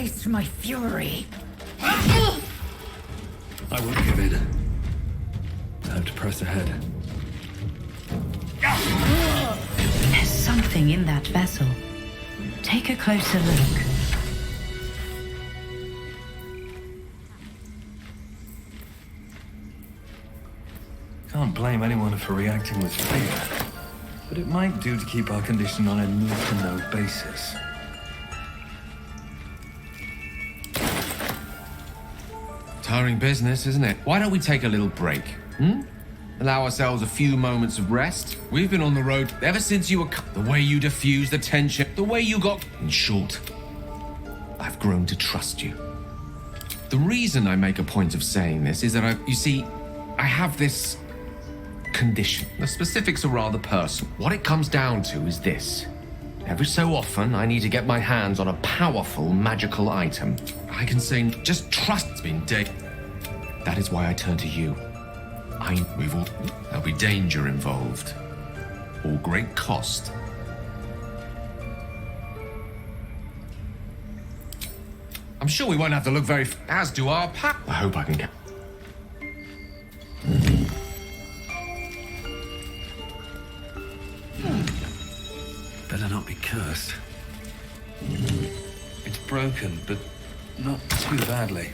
taste my fury. I won't give in. I have to press ahead. There's something in that vessel. Take a closer look. Can't blame anyone for reacting with fear, but it might do to keep our condition on a need-to-know basis. Tiring business, isn't it? Why don't we take a little break? Allow ourselves a few moments of rest. We've been on the road ever since you were... The way you diffused the tension, the way you got... In short, I've grown to trust you. The reason I make a point of saying this is that you see, I have this condition. The specifics are rather personal. What it comes down to is this. Every so often, I need to get my hands on a powerful magical item. I can say, just trust me, Dave. That is why I turn to you. There'll be danger involved. Or great cost. I'm sure we won't have to look very... As do our pack. I hope I can... Better not be cursed. It's broken, but not too badly.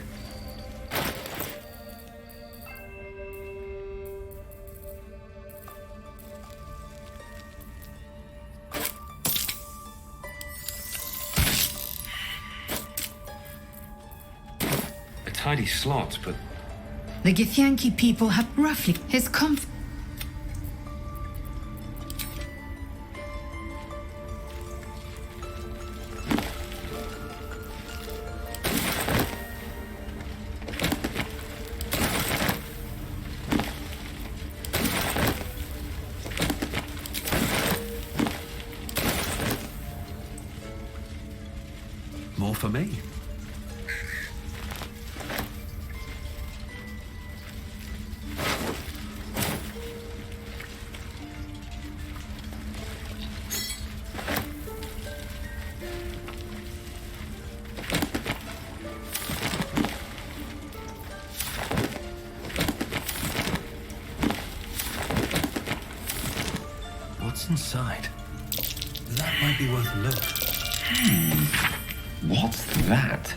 A tidy slot, but... The Githyanki people have roughly his comfort. More for me. What's inside? That might be worth a look. What's that?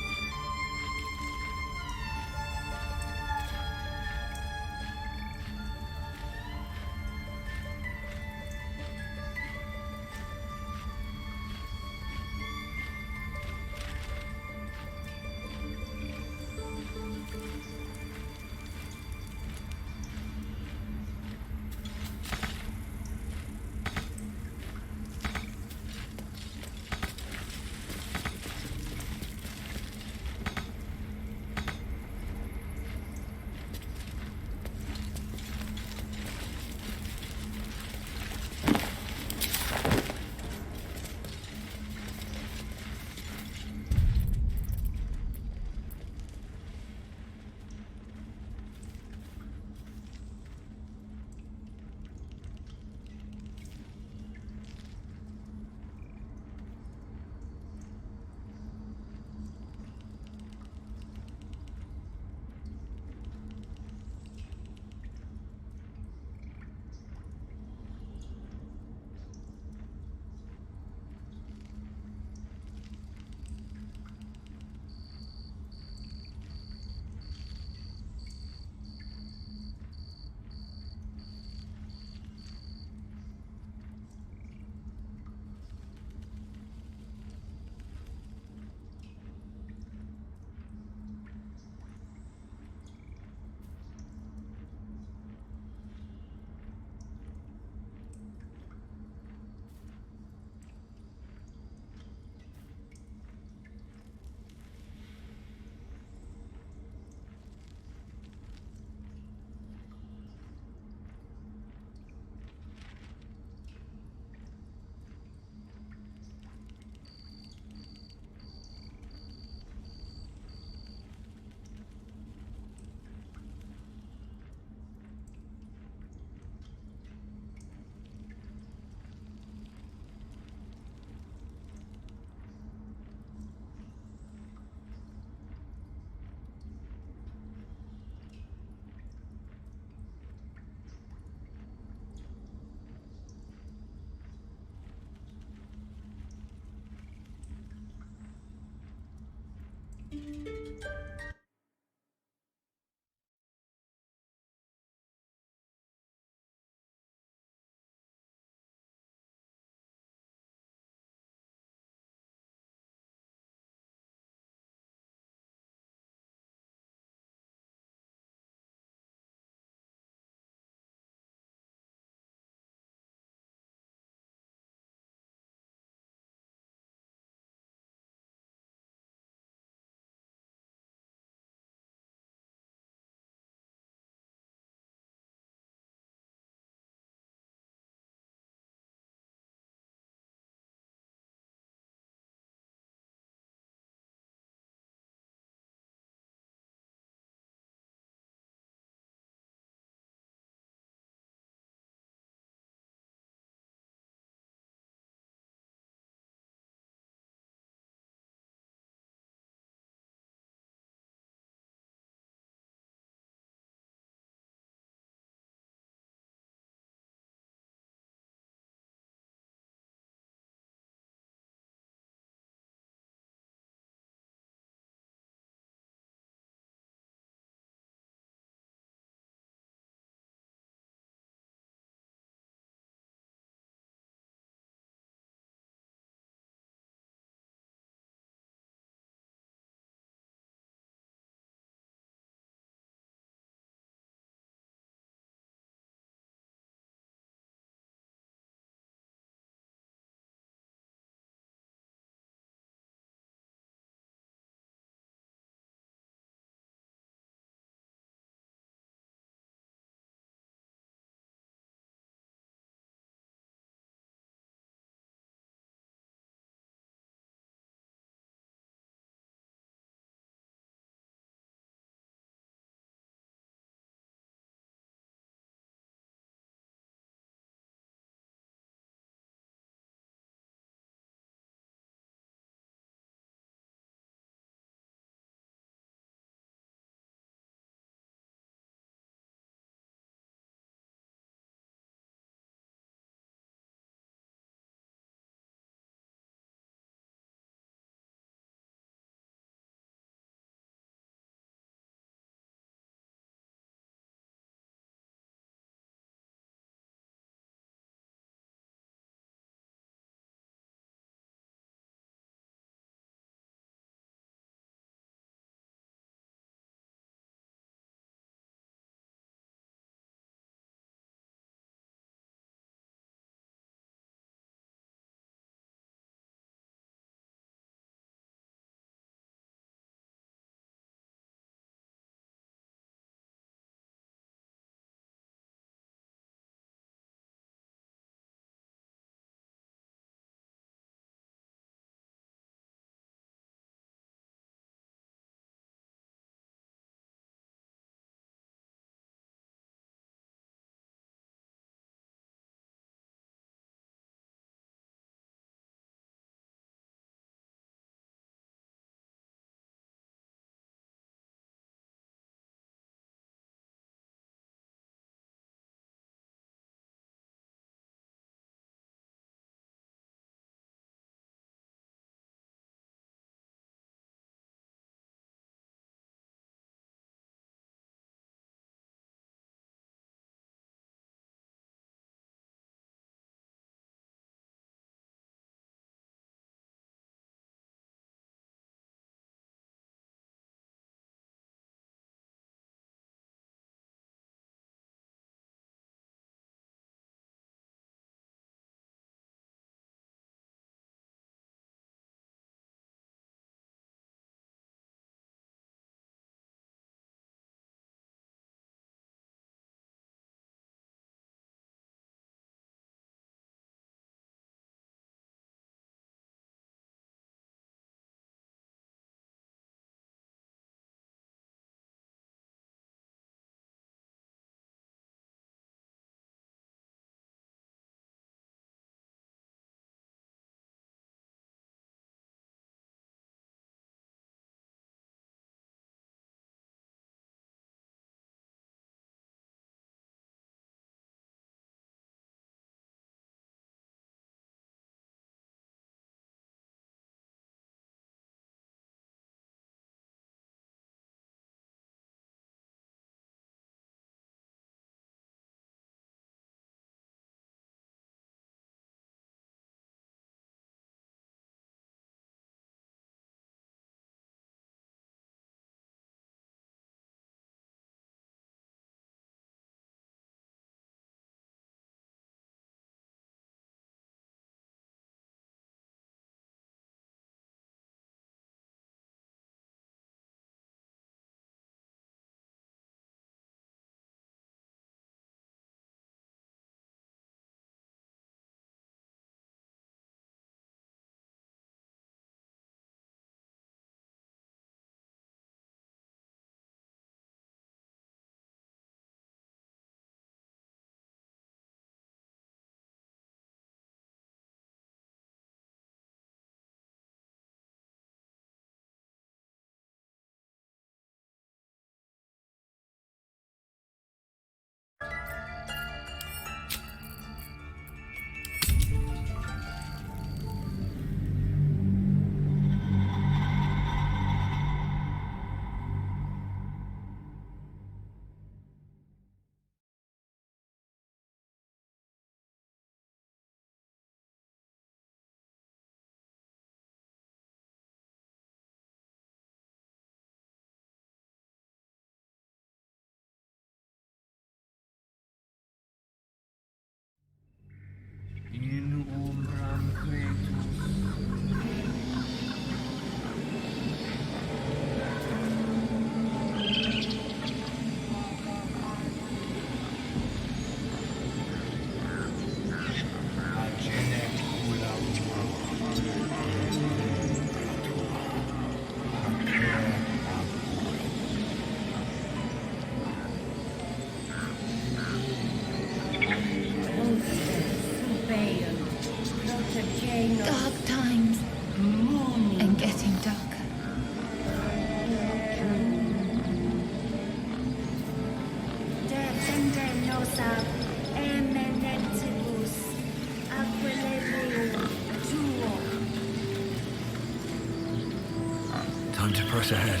Time to press ahead.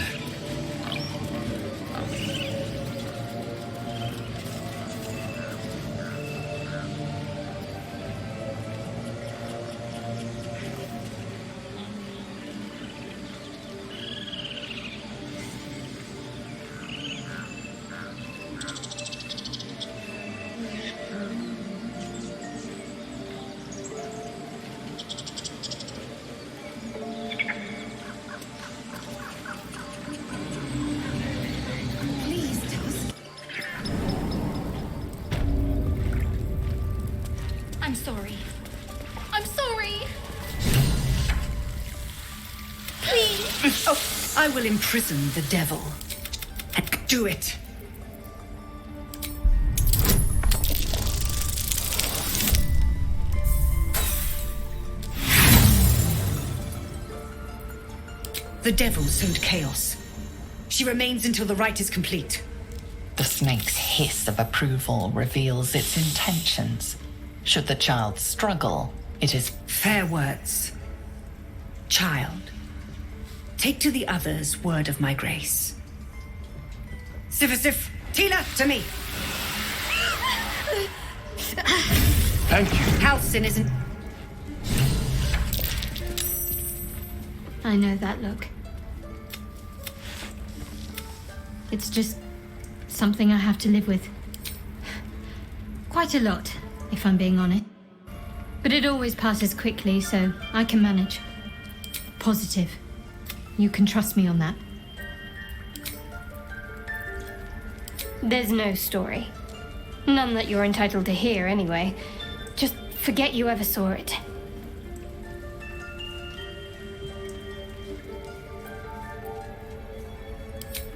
I'm sorry. I'm sorry. Please. Oh, I will imprison the devil. And do it. The devil sowed chaos. She remains until the rite is complete. The snake's hiss of approval reveals its intentions. Should the child struggle, it is... Fair words. Child, take to the others word of my grace. Sif, Tila, to me. Thank you. Halcyon isn't... I know that look. It's just something I have to live with. Quite a lot, if I'm being honest. But it always passes quickly, so I can manage. Positive. You can trust me on that. There's no story. None that you're entitled to hear, anyway. Just forget you ever saw it.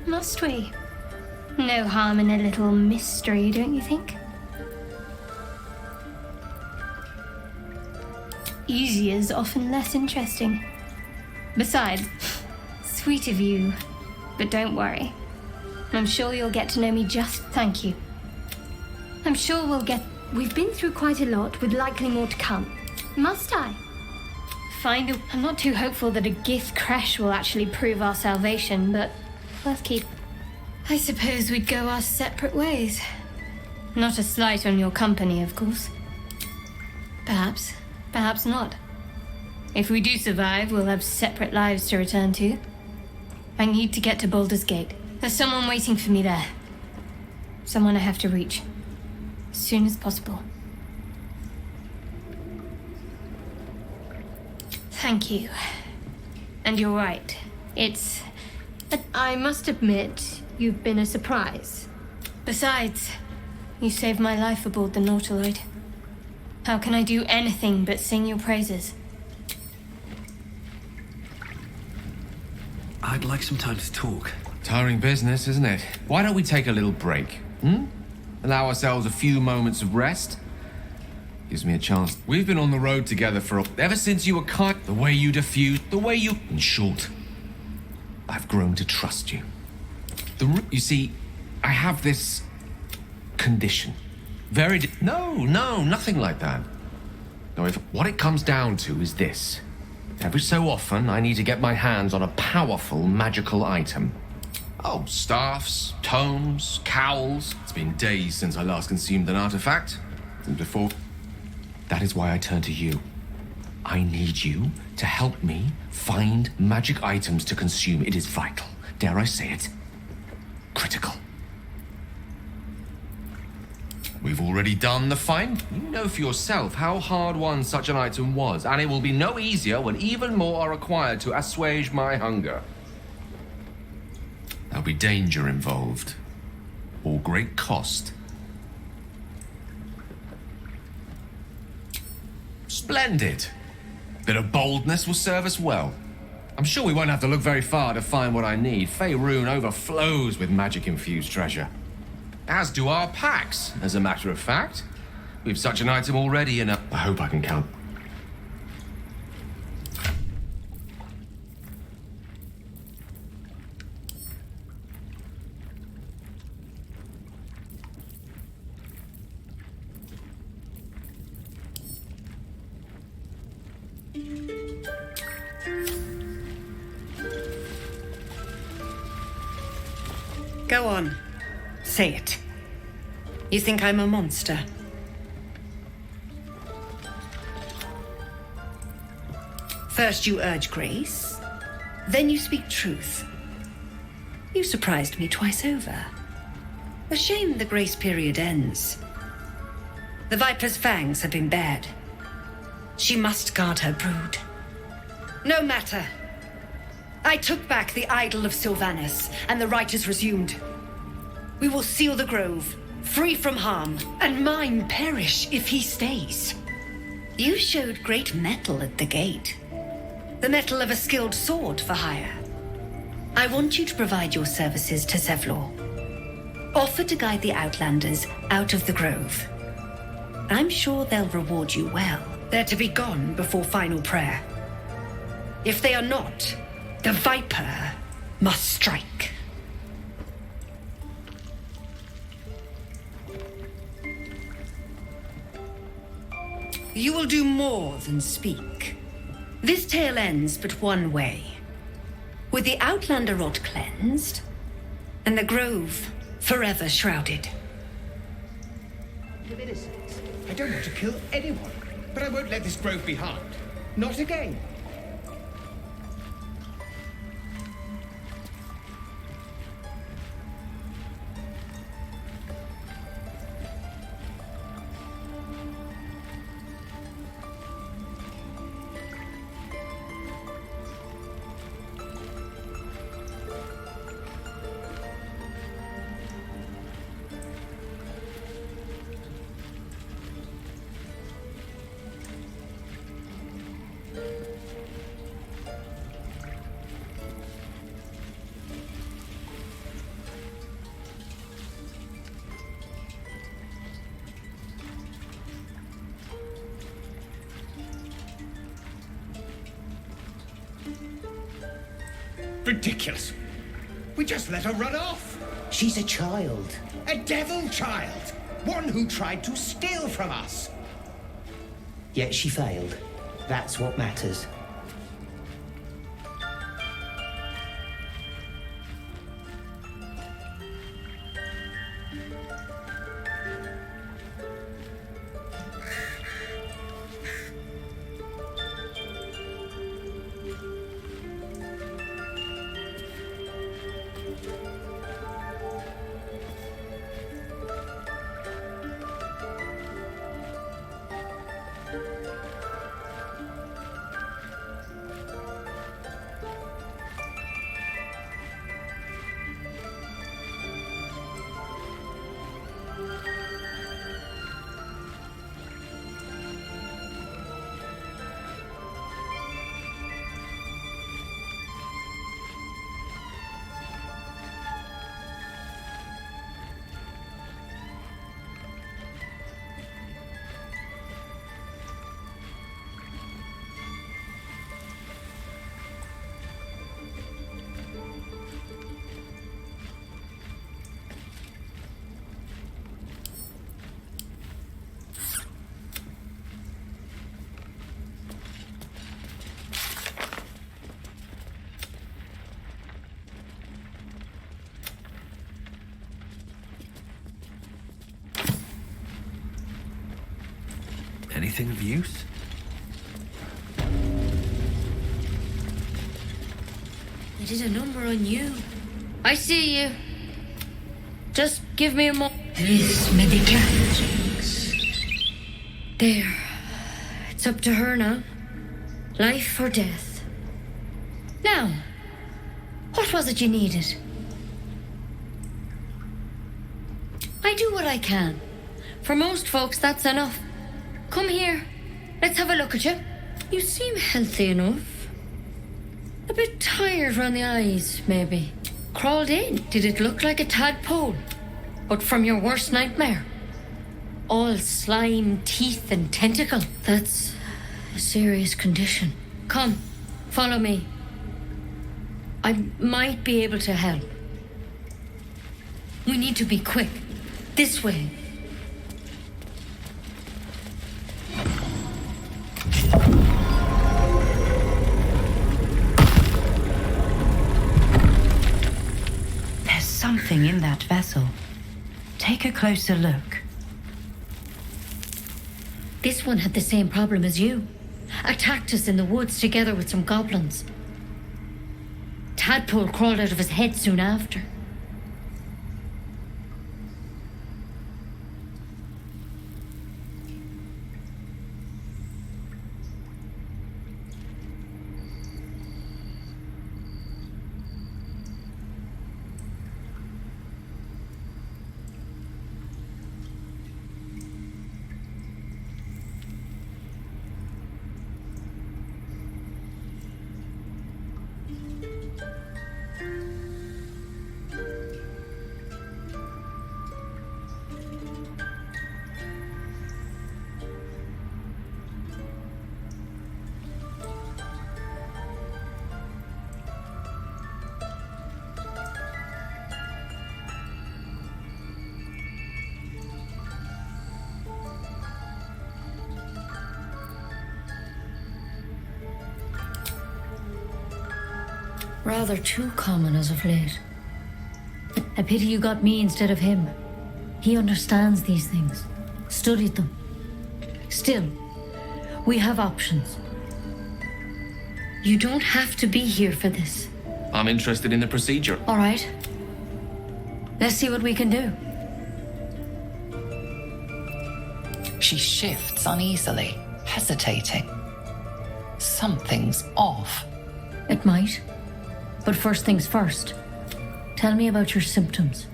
Must we? No harm in a little mystery, don't you think? Easier's often less interesting. Besides, sweet of you, but don't worry. I'm sure you'll get to know me just... Thank you. I'm sure we'll get... We've been through quite a lot, with likely more to come. Must I? I'm not too hopeful that a Gith crash will actually prove our salvation, but let's keep... I suppose we'd go our separate ways. Not a slight on your company, of course. Perhaps. Perhaps not. If we do survive, we'll have separate lives to return to. I need to get to Baldur's Gate. There's someone waiting for me there. Someone I have to reach. As soon as possible. Thank you. And you're right. I must admit, you've been a surprise. Besides, you saved my life aboard the Nautiloid. How can I do anything but sing your praises? I'd like some time to talk. Tiring business, isn't it? Why don't we take a little break? Allow ourselves a few moments of rest? Gives me a chance. We've been on the road together ever since you were kind. The way you diffused, the way you... In short, I've grown to trust you. You see, I have this condition. No, nothing like that. No, what it comes down to is this. Every so often, I need to get my hands on a powerful magical item. Oh, staffs, tomes, cowls. It's been days since I last consumed an artifact. And before... That is why I turn to you. I need you to help me find magic items to consume. It is vital. Dare I say it? Critical. We've already done the find. You know for yourself how hard won such an item was, and it will be no easier when even more are required to assuage my hunger. There'll be danger involved, or great cost. Splendid. Bit of boldness will serve us well. I'm sure we won't have to look very far to find what I need. Faerun overflows with magic-infused treasure. As do our packs, as a matter of fact. We've such an item already, and I hope I can count. Go on. Say it. You think I'm a monster? First you urge grace, then you speak truth. You surprised me twice over. A shame the grace period ends. The Viper's fangs have been bared. She must guard her brood. No matter. I took back the idol of Sylvanus, and the rite is resumed. We will seal the grove, free from harm, and mine perish if he stays. You showed great mettle at the gate. The mettle of a skilled sword for hire. I want you to provide your services to Zevlor. Offer to guide the Outlanders out of the grove. I'm sure they'll reward you well. They're to be gone before final prayer. If they are not, the Viper must strike. You will do more than speak. This tale ends but one way. With the Outlander rot cleansed, and the grove forever shrouded. With innocence. I don't want to kill anyone, but I won't let this grove be harmed. Not again. Ridiculous. We just let her run off. She's a child. A devil child. One who tried to steal from us. Yet she failed. That's what matters. Anything of use? I did a number on you. I see you. Just give me a moment. This medical. There. It's up to her now. Life or death. Now, what was it you needed? I do what I can. For most folks, that's enough. Come here. Let's have a look at you. You seem healthy enough. A bit tired round the eyes, maybe. Crawled in. Did it look like a tadpole? But from your worst nightmare? All slime, teeth, and tentacle. That's a serious condition. Come, follow me. I might be able to help. We need to be quick. This way. something in that vessel. Take a closer look. This one had the same problem as you. Attacked us in the woods together with some goblins. Tadpole crawled out of his head soon after. Rather too common as of late. A pity you got me instead of him. He understands these things, studied them. Still, we have options. You don't have to be here for this. I'm interested in the procedure. All right. Let's see what we can do. She shifts uneasily, hesitating. Something's off. It might. But first things first. Tell me about your symptoms.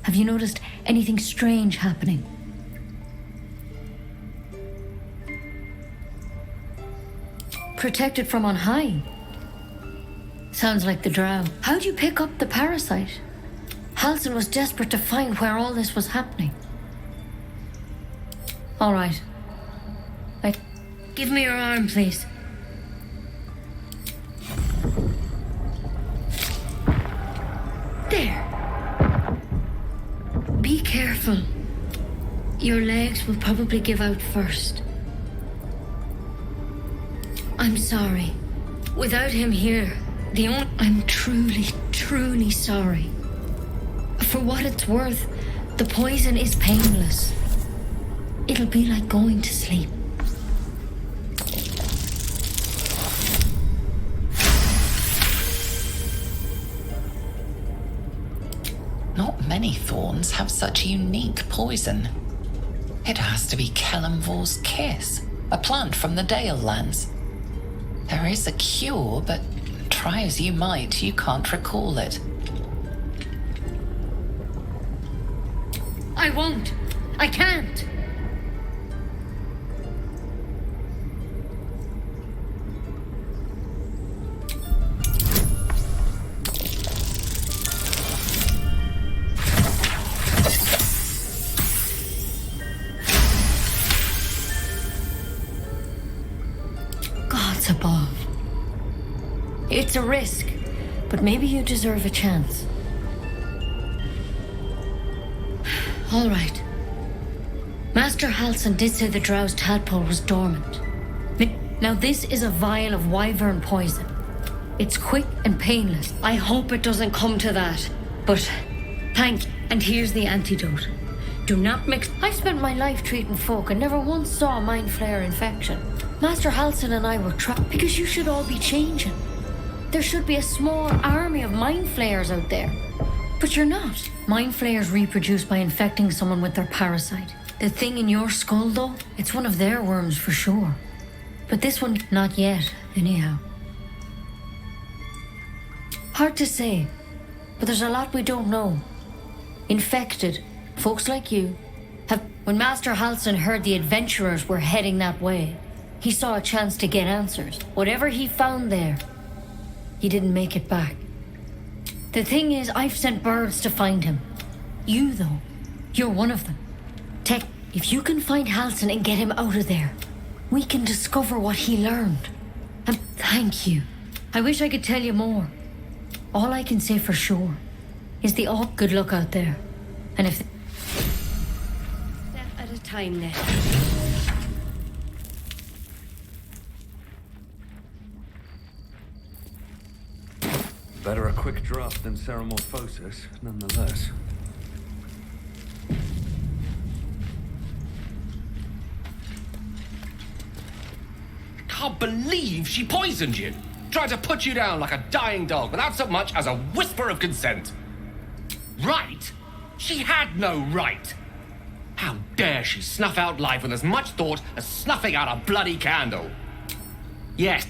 Have you noticed anything strange happening? Protected from on high. Sounds like the drow. How'd you pick up the parasite? Halsin was desperate to find where all this was happening. All right. Give me your arm, please. There. Be careful. Your legs will probably give out first. I'm sorry. Without him here, I'm truly sorry. For what it's worth, the poison is painless. It'll be like going to sleep. Not many thorns have such unique poison. It has to be Kellamvor's kiss, a plant from the Dale lands. There is a cure, but try as you might, you can't recall it. I won't. I can't. Gods above. It's a risk, but maybe you deserve a chance. All right. Master Halsin did say the drow's tadpole was dormant. Now this is a vial of wyvern poison. It's quick and painless. I hope it doesn't come to that. But and here's the antidote. Do not mix. I've spent my life treating folk and never once saw a mind flayer infection. Master Halsin and I were trapped because you should all be changing. There should be a small army of mind flayers out there. But you're not. Mind flayers reproduce by infecting someone with their parasite. The thing in your skull, though, it's one of their worms for sure. But this one, not yet, anyhow. Hard to say, but there's a lot we don't know. Infected, folks like you, have... When Master Halsin heard the adventurers were heading that way, he saw a chance to get answers. Whatever he found there, he didn't make it back. The thing is, I've sent birds to find him. You, though, you're one of them. If you can find Halsin and get him out of there, we can discover what he learned. And thank you. I wish I could tell you more. All I can say for sure is good luck out there. And if... Step at a time, then. Better a quick draft than Ceramorphosis, nonetheless. Can't believe she poisoned you. Tried to put you down like a dying dog without so much as a whisper of consent. Right? She had no right. How dare she snuff out life with as much thought as snuffing out a bloody candle? Yes.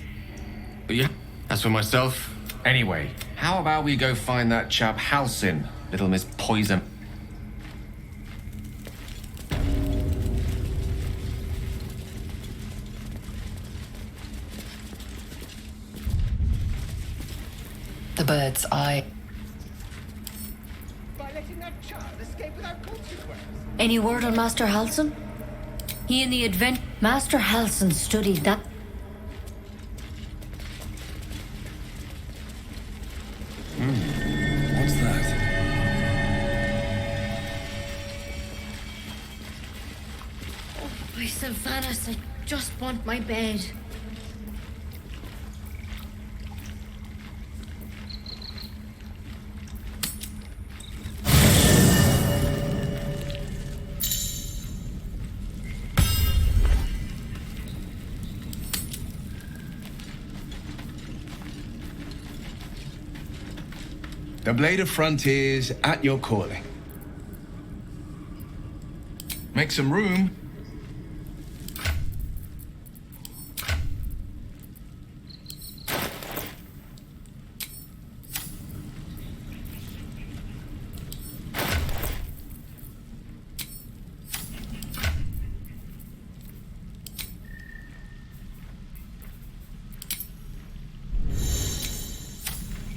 But yeah, as for myself, anyway, how about we go find that chap Halsin, Little Miss Poison? The bird's eye. By letting that child escape without consequence. Any word on Master Halsin? He and the advent... Master Halsin studied that... What's that? Oh, by Sylvanas, I just want my bed. The Blade of Frontiers at your calling. Make some room.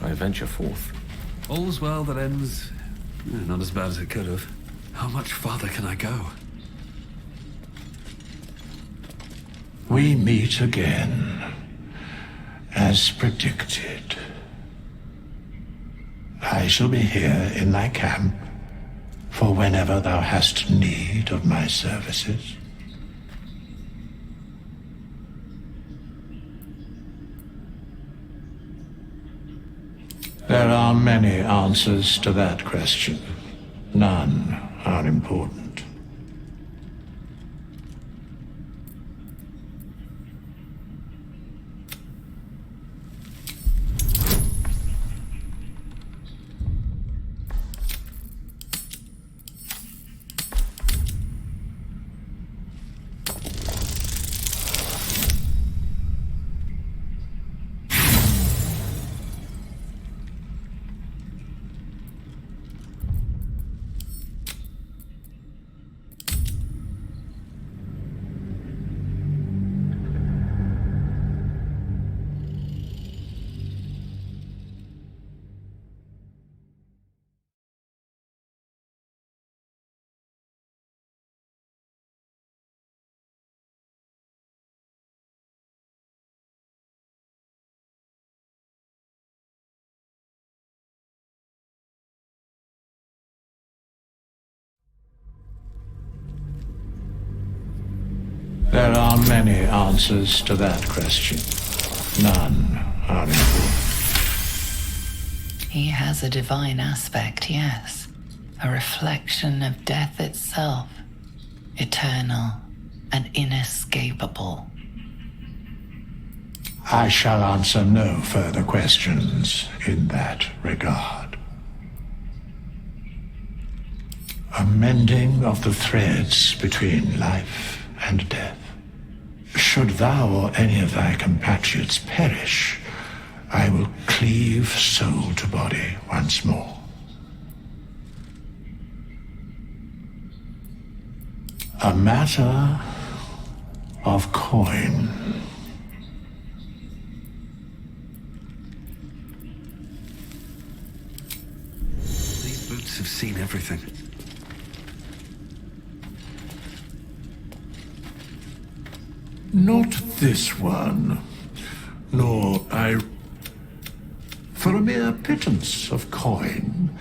I venture forth. All's well that ends... not as bad as it could have. How much farther can I go? We meet again, as predicted. I shall be here in thy camp for whenever thou hast need of my services. There are many answers to that question. None are important. There are many answers to that question. None are important. He has a divine aspect, yes. A reflection of death itself. Eternal and inescapable. I shall answer no further questions in that regard. A mending of the threads between life and death. Should thou or any of thy compatriots perish, I will cleave soul to body once more. A matter of coin. These boots have seen everything. Not this one, nor I... For a mere pittance of coin,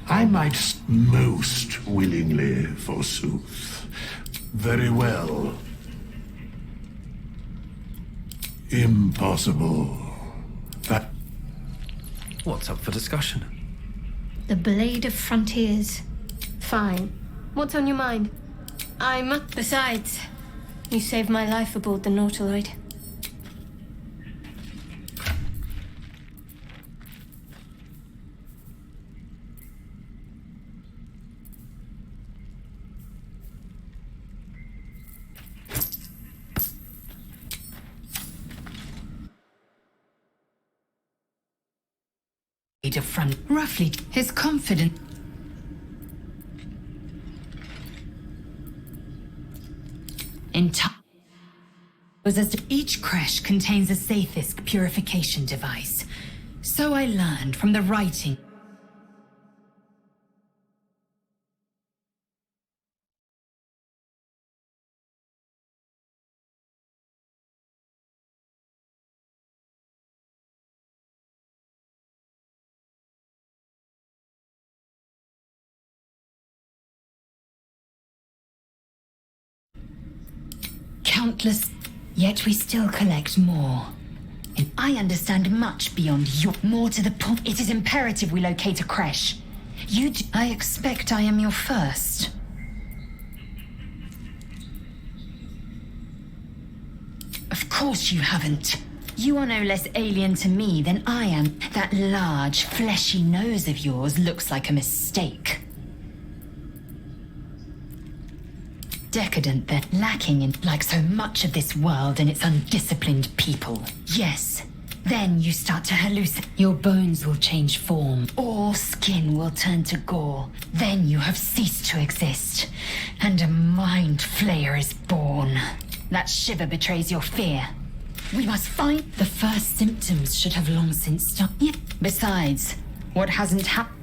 I might most willingly, forsooth. Very well. Impossible. That... What's up for discussion? The Blade of Frontiers. Fine. What's on your mind? Besides, you saved my life aboard the Nautiloid. To front roughly his confidence in time was as each crash contains a Sathisk purification device. So I learned from the writing. Countless, yet we still collect more. And I understand much beyond your... More to the point, it is imperative we locate a creche. I expect I am your first. Of course you haven't. You are no less alien to me than I am. That large, fleshy nose of yours looks like a mistake. Decadent, then lacking in, like so much of this world and its undisciplined people. Yes, then you start to hallucinate. Your bones will change form. All skin will turn to gore. Then you have ceased to exist, and a mind flayer is born. That shiver betrays your fear. We must find... The first symptoms should have long since started. Besides, what hasn't happened?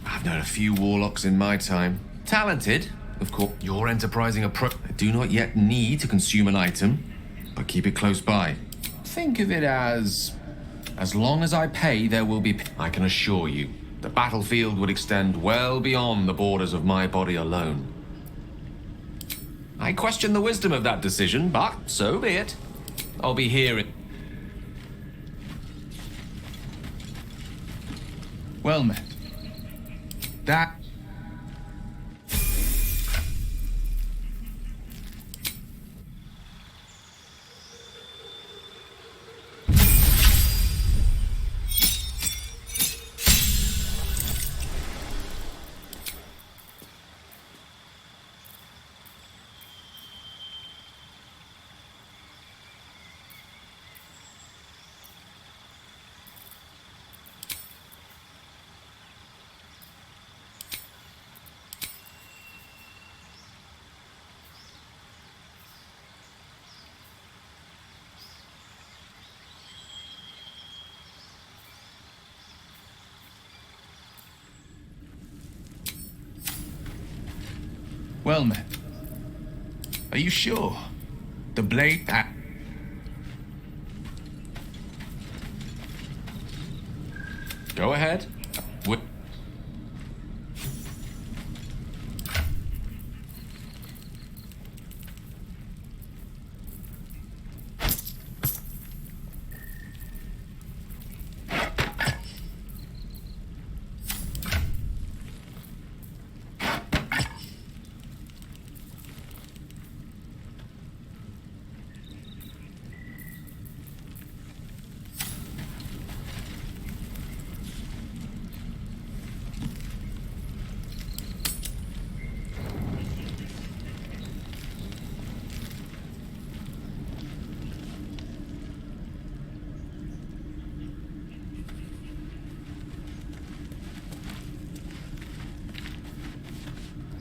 I've known a few warlocks in my time. Talented, of course. Your enterprising approach. I do not yet need to consume an item, but keep it close by. Think of it as long as I pay, there will be... I can assure you, the battlefield would extend well beyond the borders of my body alone. I question the wisdom of that decision, but so be it. I'll be hearing... Well met. That... Well met. Are you sure? The blade... Go ahead.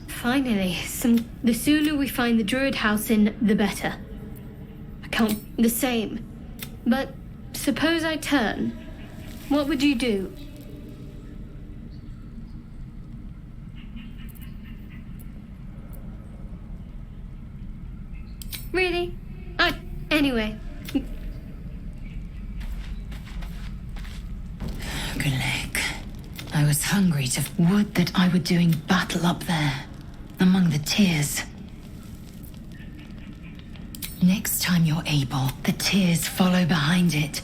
Finally, the sooner we find the druid house in, the better. Account the same. But suppose I turn. What would you do? Really? Anyway. Gulek. I was hungry to... Would that I were doing battle up there. among the tears. Next time you're able, the tears follow behind it.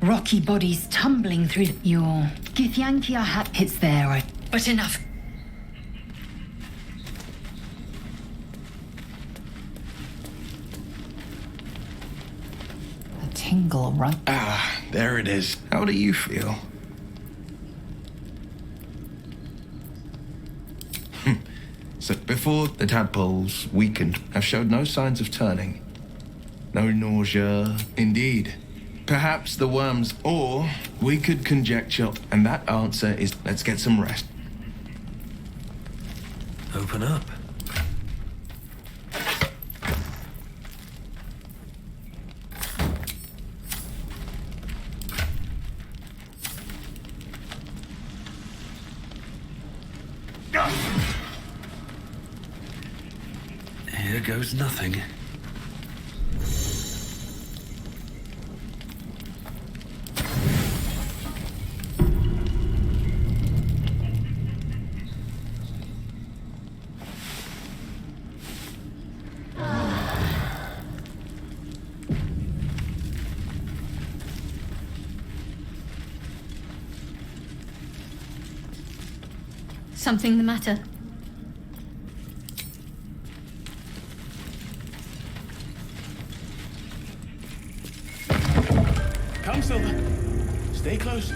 Rocky bodies tumbling through your Githyankia hat hits there. But enough. A tingle run. Ah, there it is. How do you feel? So before the tadpoles weakened, have showed no signs of turning. No nausea. Indeed. Perhaps the worms, or we could conjecture, and that answer is let's get some rest. Open up. Here goes nothing. Something the matter? Come, Silver. Stay close.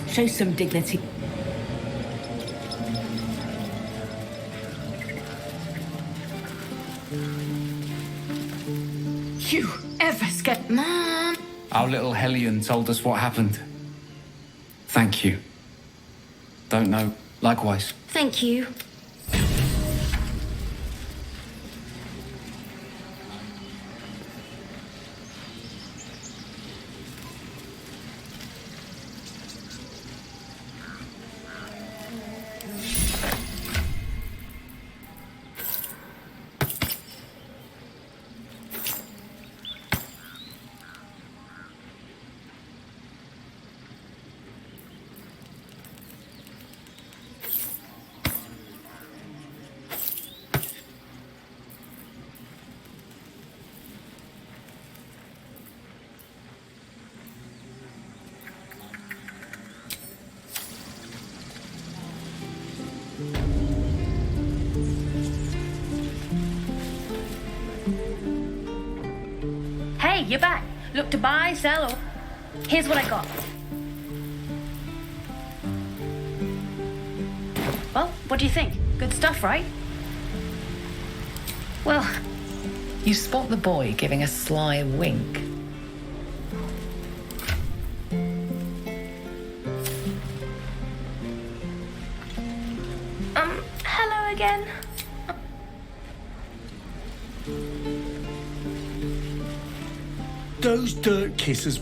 Show some dignity. You ever scared, Mom? Our little Hellion told us what happened. Thank you. Don't know. Likewise. Thank you. Hey, you're back. Look to buy, sell, or... Here's what I got. Well, what do you think? Good stuff, right? Well... You spot the boy giving a sly wink. Hello again. Those dirt kissers.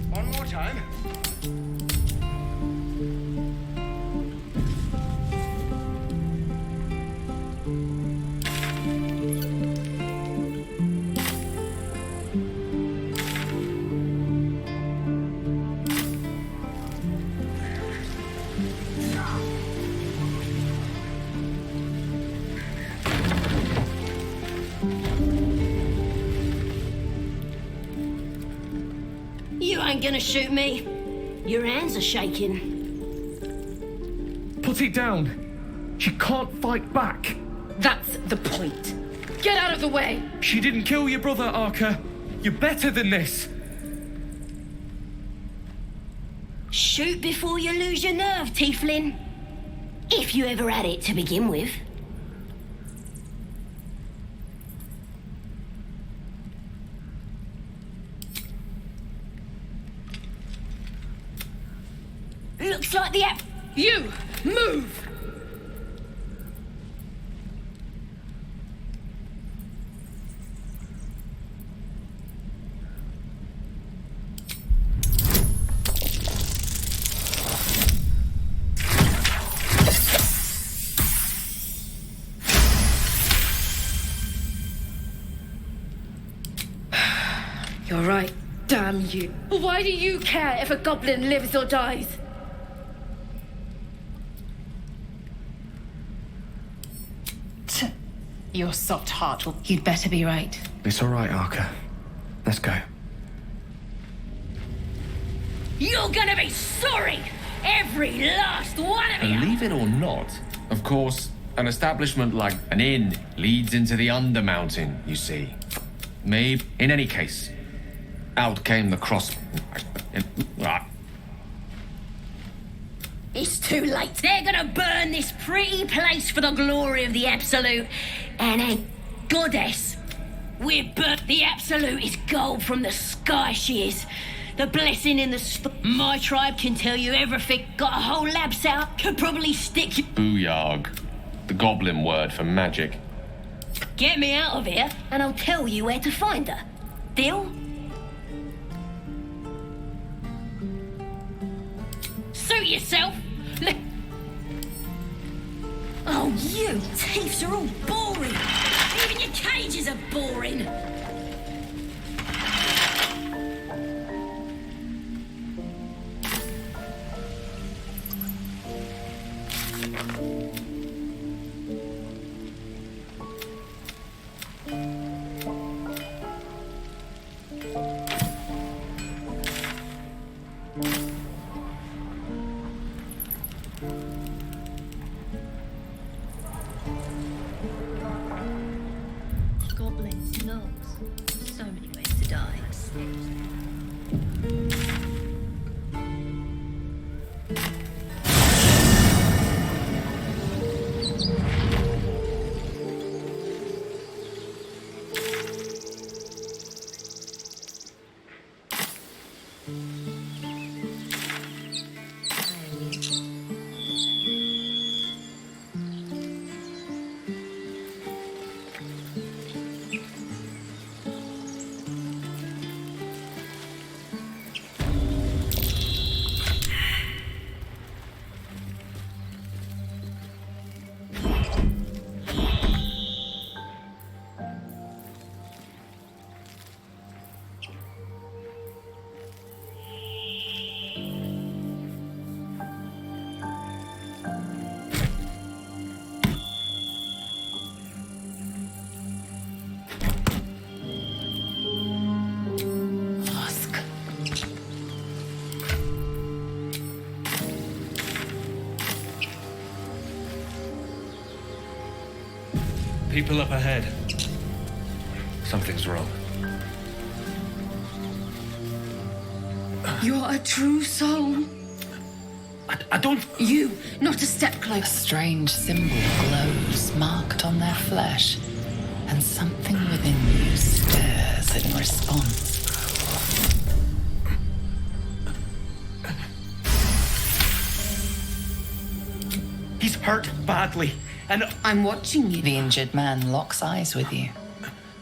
One more time. ain't gonna shoot me. Your hands are shaking. Put it down. She can't fight back. That's the point. Get out of the way! She didn't kill your brother, Arca. You're better than this. Shoot before you lose your nerve, Tieflin. If you ever had it to begin with. Looks like the app. You! Move! You're right. Damn you. Why do you care if a goblin lives or dies? Your soft heart will... You'd better be right. It's all right, Arca. Let's go. You're gonna be sorry! Every last one of you! Believe it or not, of course, an establishment like an inn leads into the Undermountain, you see. Maybe, in any case, out came the cross... It's too late. They're gonna burn this pretty place for the glory of the Absolute. And a goddess. We're burnt. The Absolute is gold from the sky, she is. The blessing in the... My tribe can tell you everything. Got a whole lab set up. Could probably stick you... Booyarg. The goblin word for magic. Get me out of here, and I'll tell you where to find her. Deal? Suit yourself. Look. Oh, you thieves are all boring. Even your cages are boring. Goblins, gnolls. So many ways to die. People up ahead. Something's wrong. You're a true soul. I don't... You, not a step A closer. strange symbol glows, marked on their flesh, and something within you stirs in response. He's hurt badly, and... I'm watching you. The injured man locks eyes with you.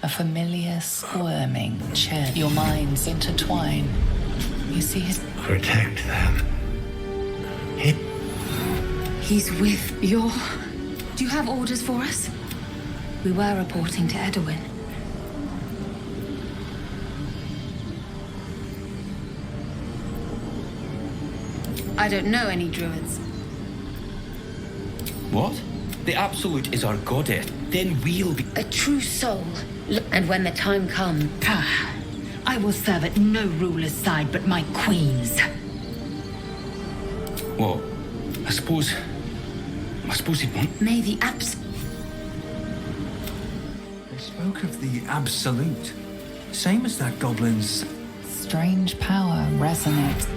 A familiar squirming chill. Your minds intertwine. You see his... Protect them. He's with your... Do you have orders for us? We were reporting to Edwin. I don't know any druids. What? The Absolute is our goddess. Then we'll be... A true soul. And when the time comes... I will serve at no ruler's side but my queen's. What? I suppose he'd want... May the They spoke of the Absolute. Same as that goblin's... Strange power resonates.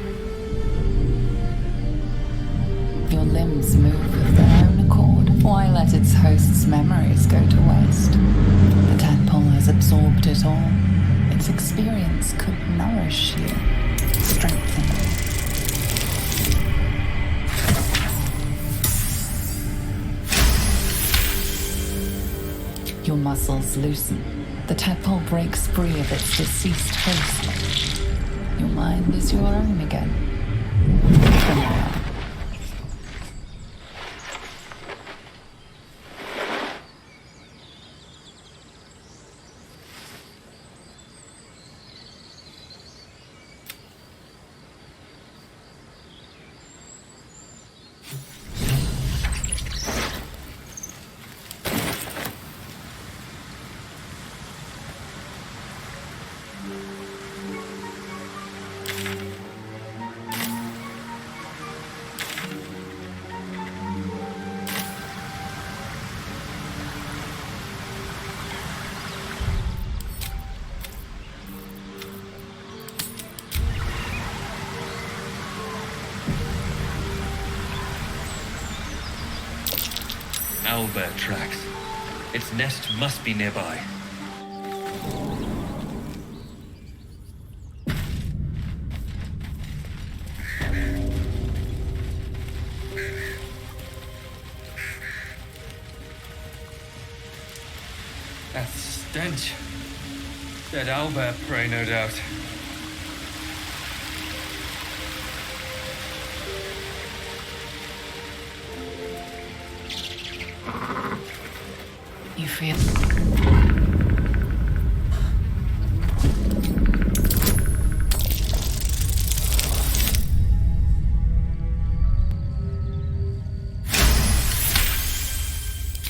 Your limbs move of their own accord. Why let its host's memories go to waste? The tadpole has absorbed it all. Its experience could nourish you, strengthen you. Your muscles loosen. The tadpole breaks free of its deceased host. Your mind is your own again. For now. Owlbear tracks. Its nest must be nearby. That stench. Dead owlbear prey, no doubt. You feel...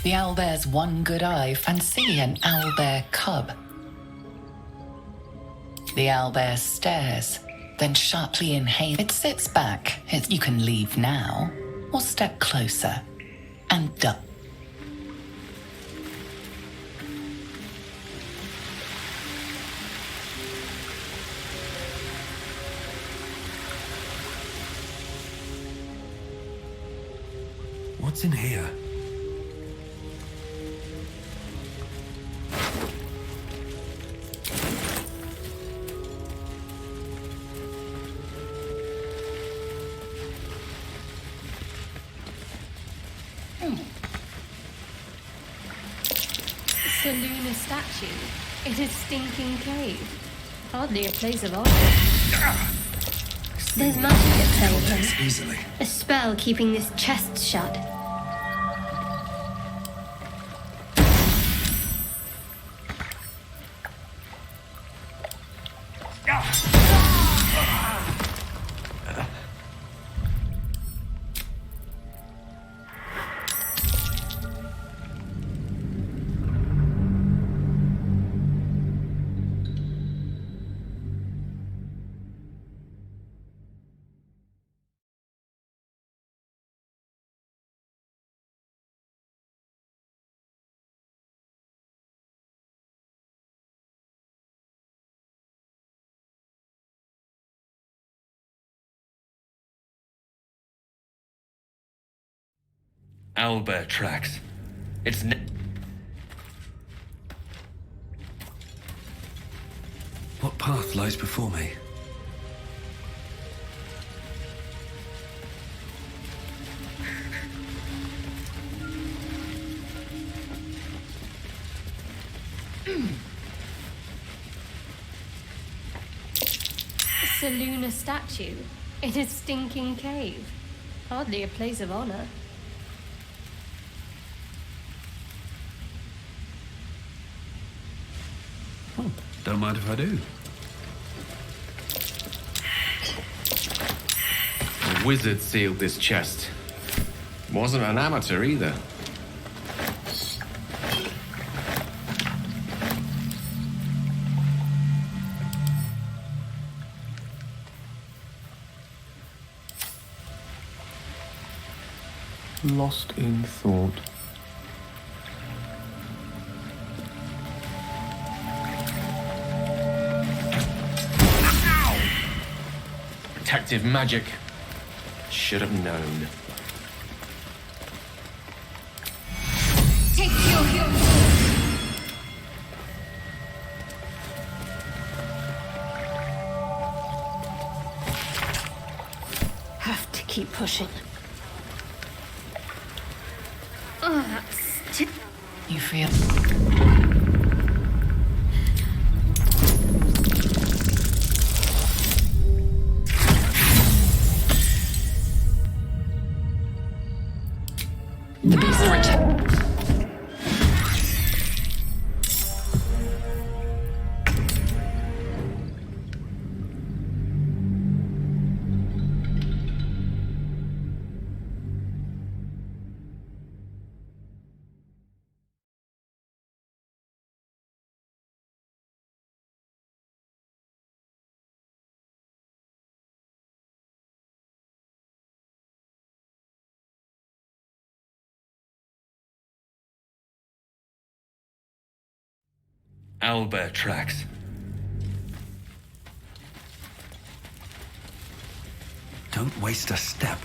The owlbear's one good eye. Fancy an owlbear cub. The owlbear stares, then sharply inhales. It sits back. You can leave now, or step closer, and duck. What's in here? Saloon statue. It is stinking cave. Hardly a place of honor. There's magic at play Easily. here. A spell keeping this chest shut. Owlbear tracks. Its What path lies before me? Saloon statue. It is stinking cave. Hardly a place of honor. Oh, don't mind if I do. A wizard sealed this chest. Wasn't an amateur either. lost in thought. Protective magic. Should have known. Take your Have to keep pushing. Oh, that's You feel... The beast returned. Owlbear tracks. Don't waste a step.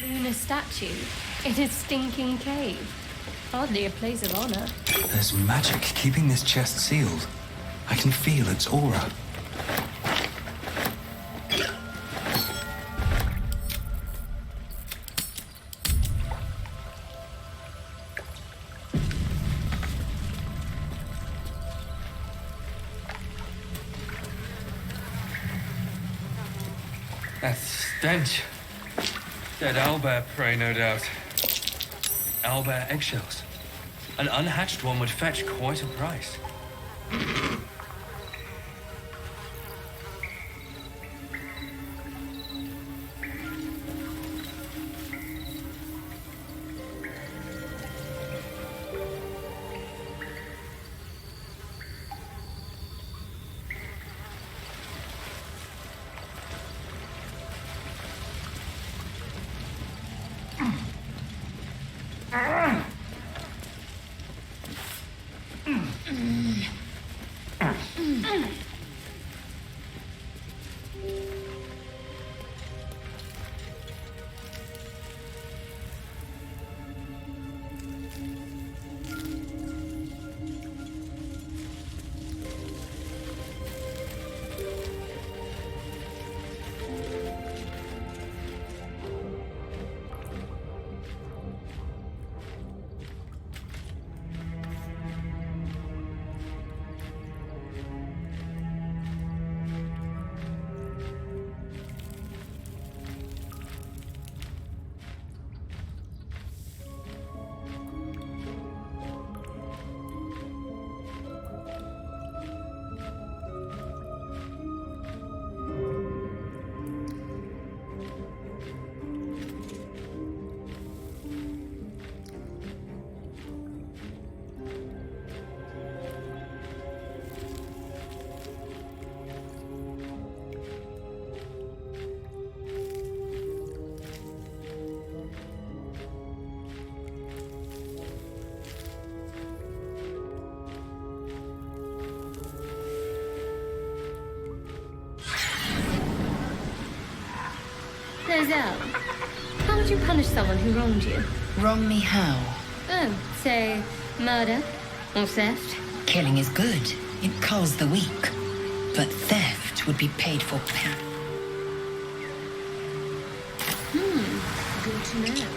Lunar statue in a stinking cave. Hardly a place of honor. There's magic keeping this chest sealed. I can feel its aura. That stench. Dead owlbear prey, no doubt. Owlbear eggshells. An unhatched one would fetch quite a price. Nozelle, how would you punish someone who wronged you? Wrong me how? Oh, say, murder or theft? Killing is good. It culls the weak. But theft would be paid for Good to know.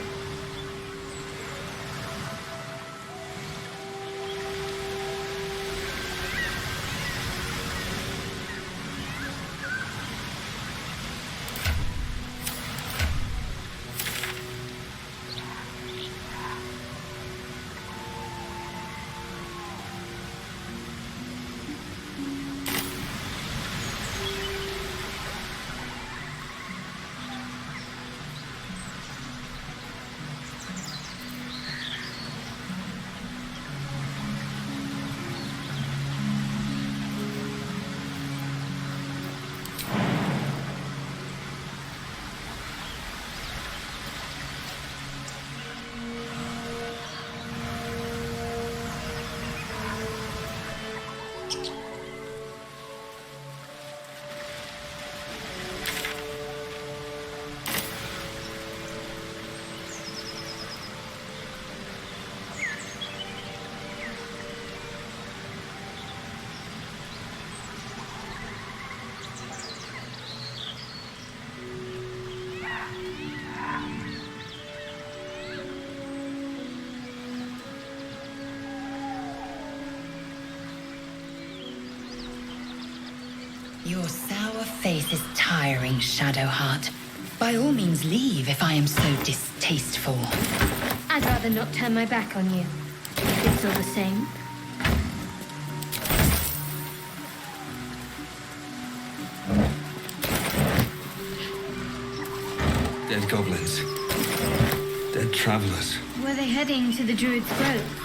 Your sour face is tiring, Shadowheart. By all means, leave if I am so distasteful. I'd rather not turn my back on you. It's all the same. Dead goblins. Dead travelers. Were they heading to the Druid's Grove?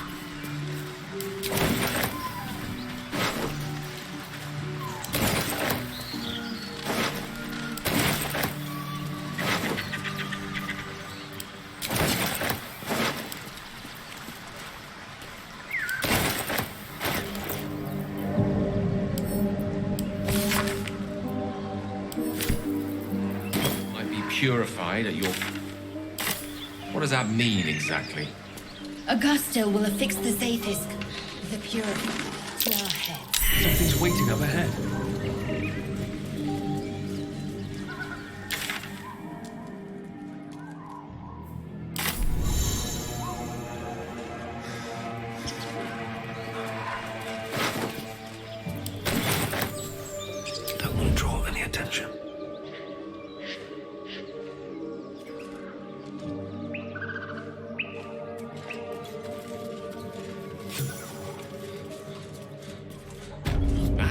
Purified at your... What does that mean exactly? Augusta will affix the Zaithisk, the purifier, to our heads. Something's waiting up ahead. Don't want to draw any attention.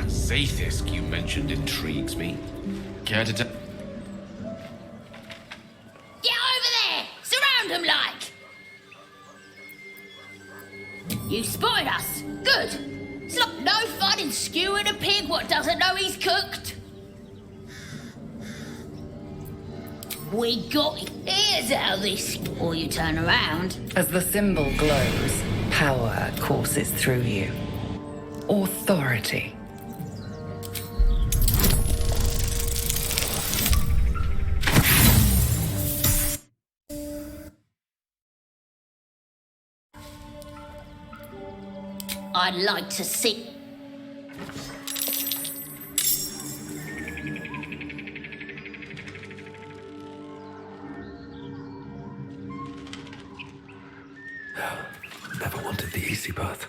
Zaithisk you mentioned intrigues me. Care to tell? Get over there! Surround them like! You spotted us. Good. It's not no fun in skewing a pig what doesn't know he's cooked. We got it. Here's how this... Or you turn around. As the symbol glows, power courses through you. Authority. I'd like to see... Never wanted the easy path.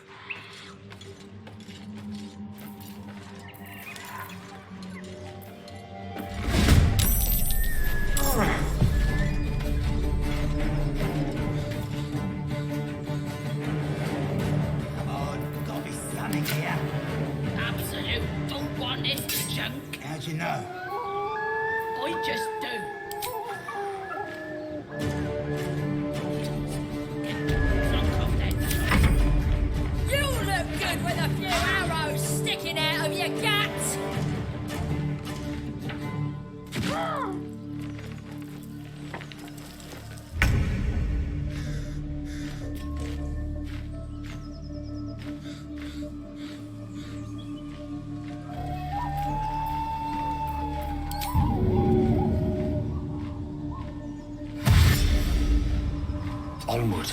Absolute don't want this junk. How'd you know? I just do. You look good with a few arrows sticking out of your guts. Onward.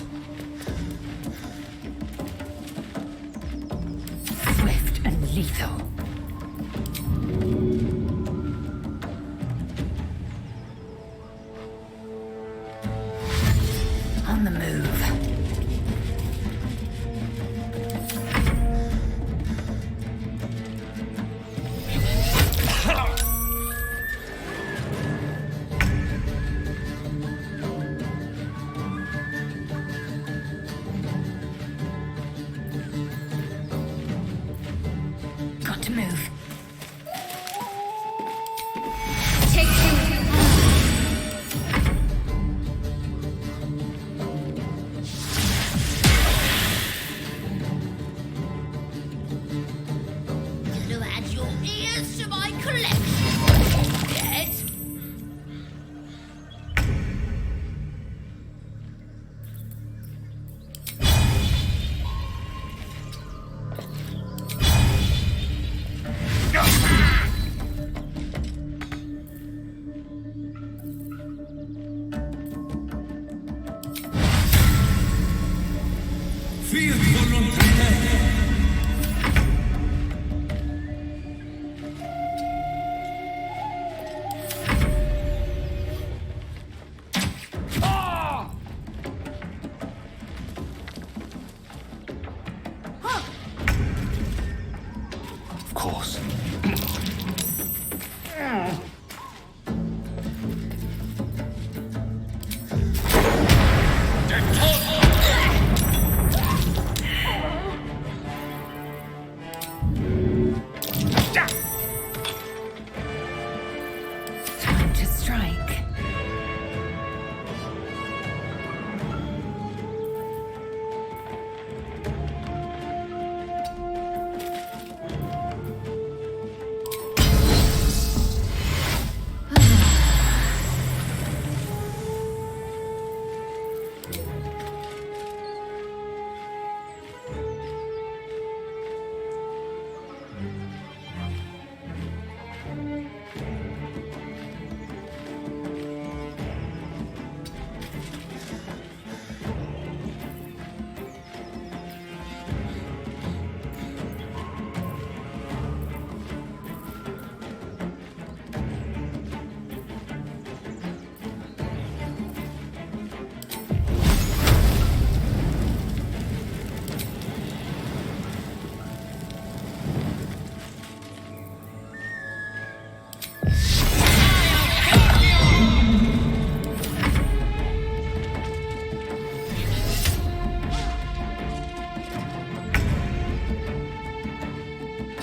Swift and lethal. On the move. Got to move. Take two. You'll add your ears to my collection. Dead. Of course. Time to strike.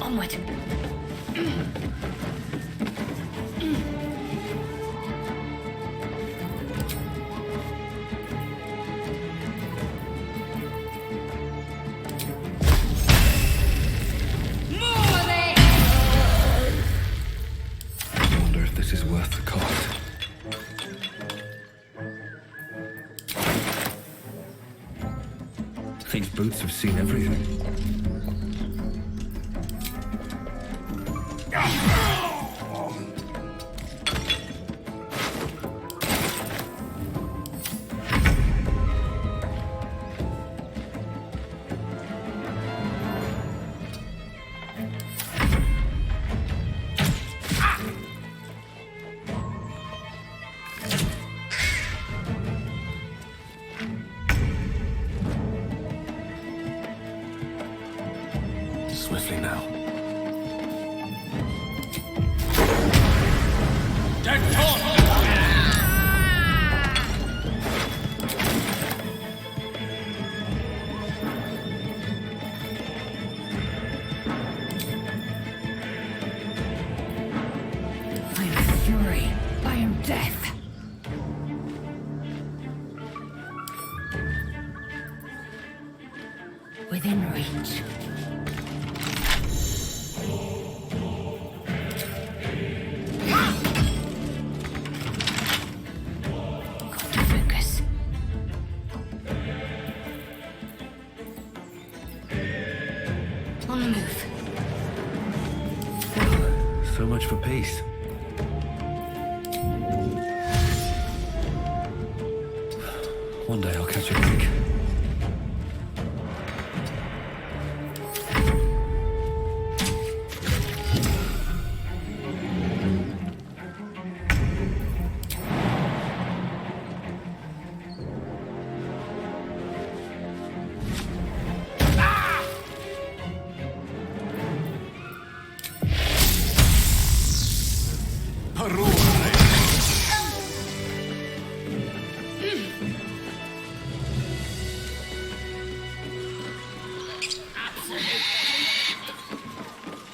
Onward. I wonder if this is worth the cost. These boots have seen everything. Swiftly now. I am fury. I am death. Within reach. Got to focus. On the move. So much for peace. One day I'll catch a break.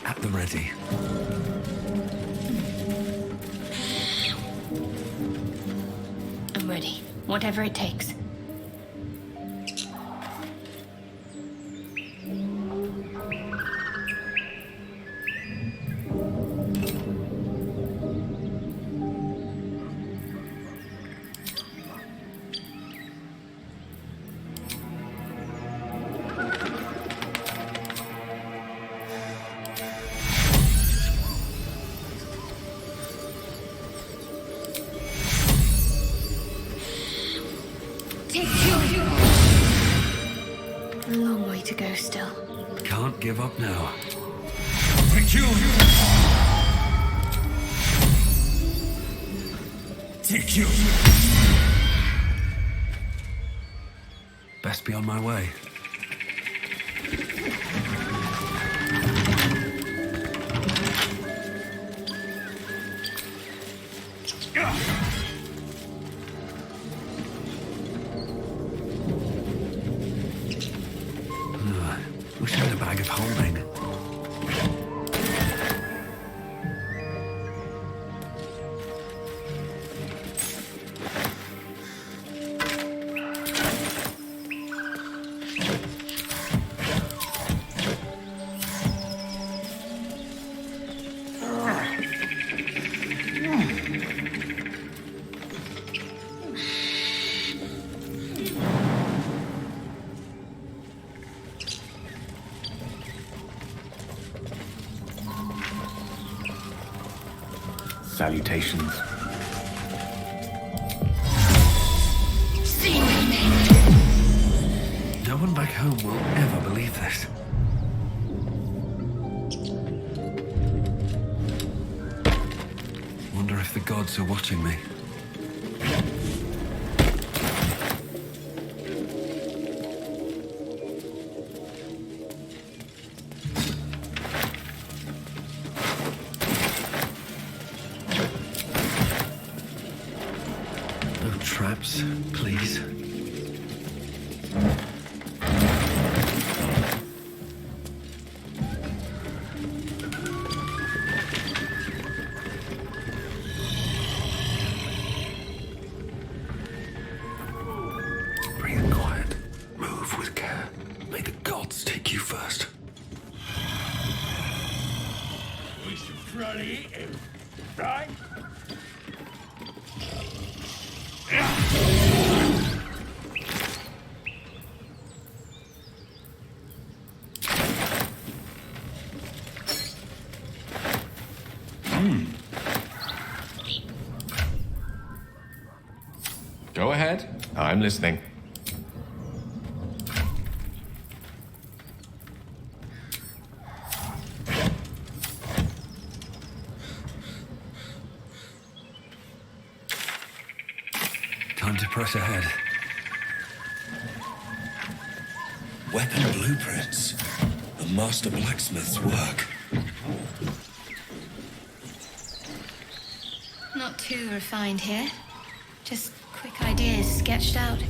At the ready. I'm ready. Whatever it takes. A long way to go still. Can't give up now. Best be on my way. salutations. No one back home will ever believe this. Wonder if the gods are watching me. No traps, please. Breathe quiet. Move with care. May the gods take you first. We should probably eat him, right? Go ahead. I'm listening. Time to press ahead. Weapon blueprints. A master blacksmith's work. Not too refined here. Just quick ideas sketched out.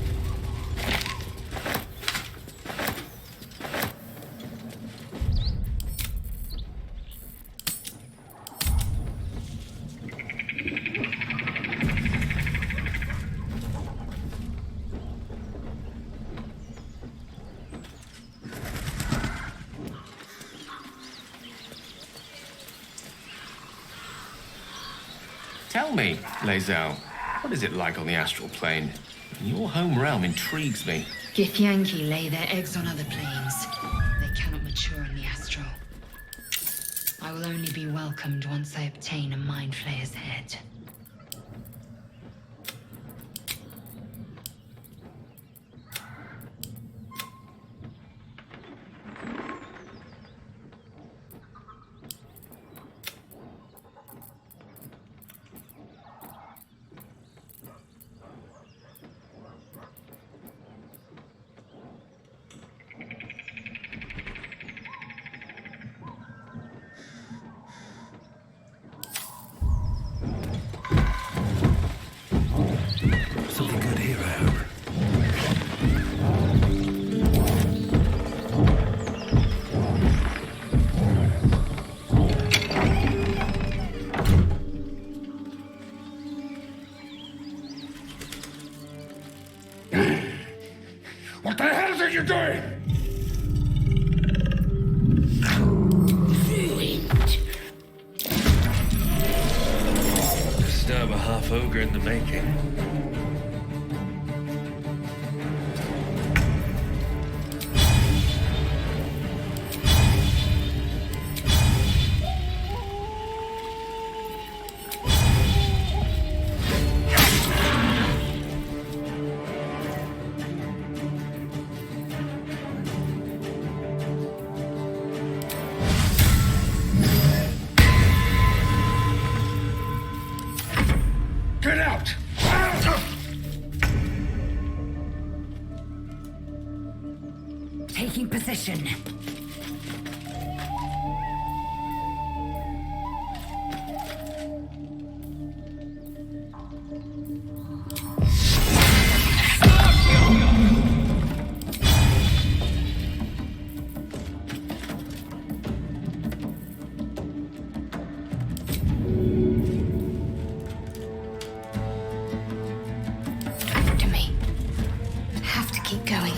Tell me, Lae'zel, what is it like on the astral plane? Your home realm intrigues me. Githyanki lay their eggs on other planes. They cannot mature in the astral. I will only be welcomed once I obtain a Mind Flayer's head. Something good here, I hope. What the hell are you doing? Disturb a half ogre in the making. Get out! Taking position. To me. Have to keep going.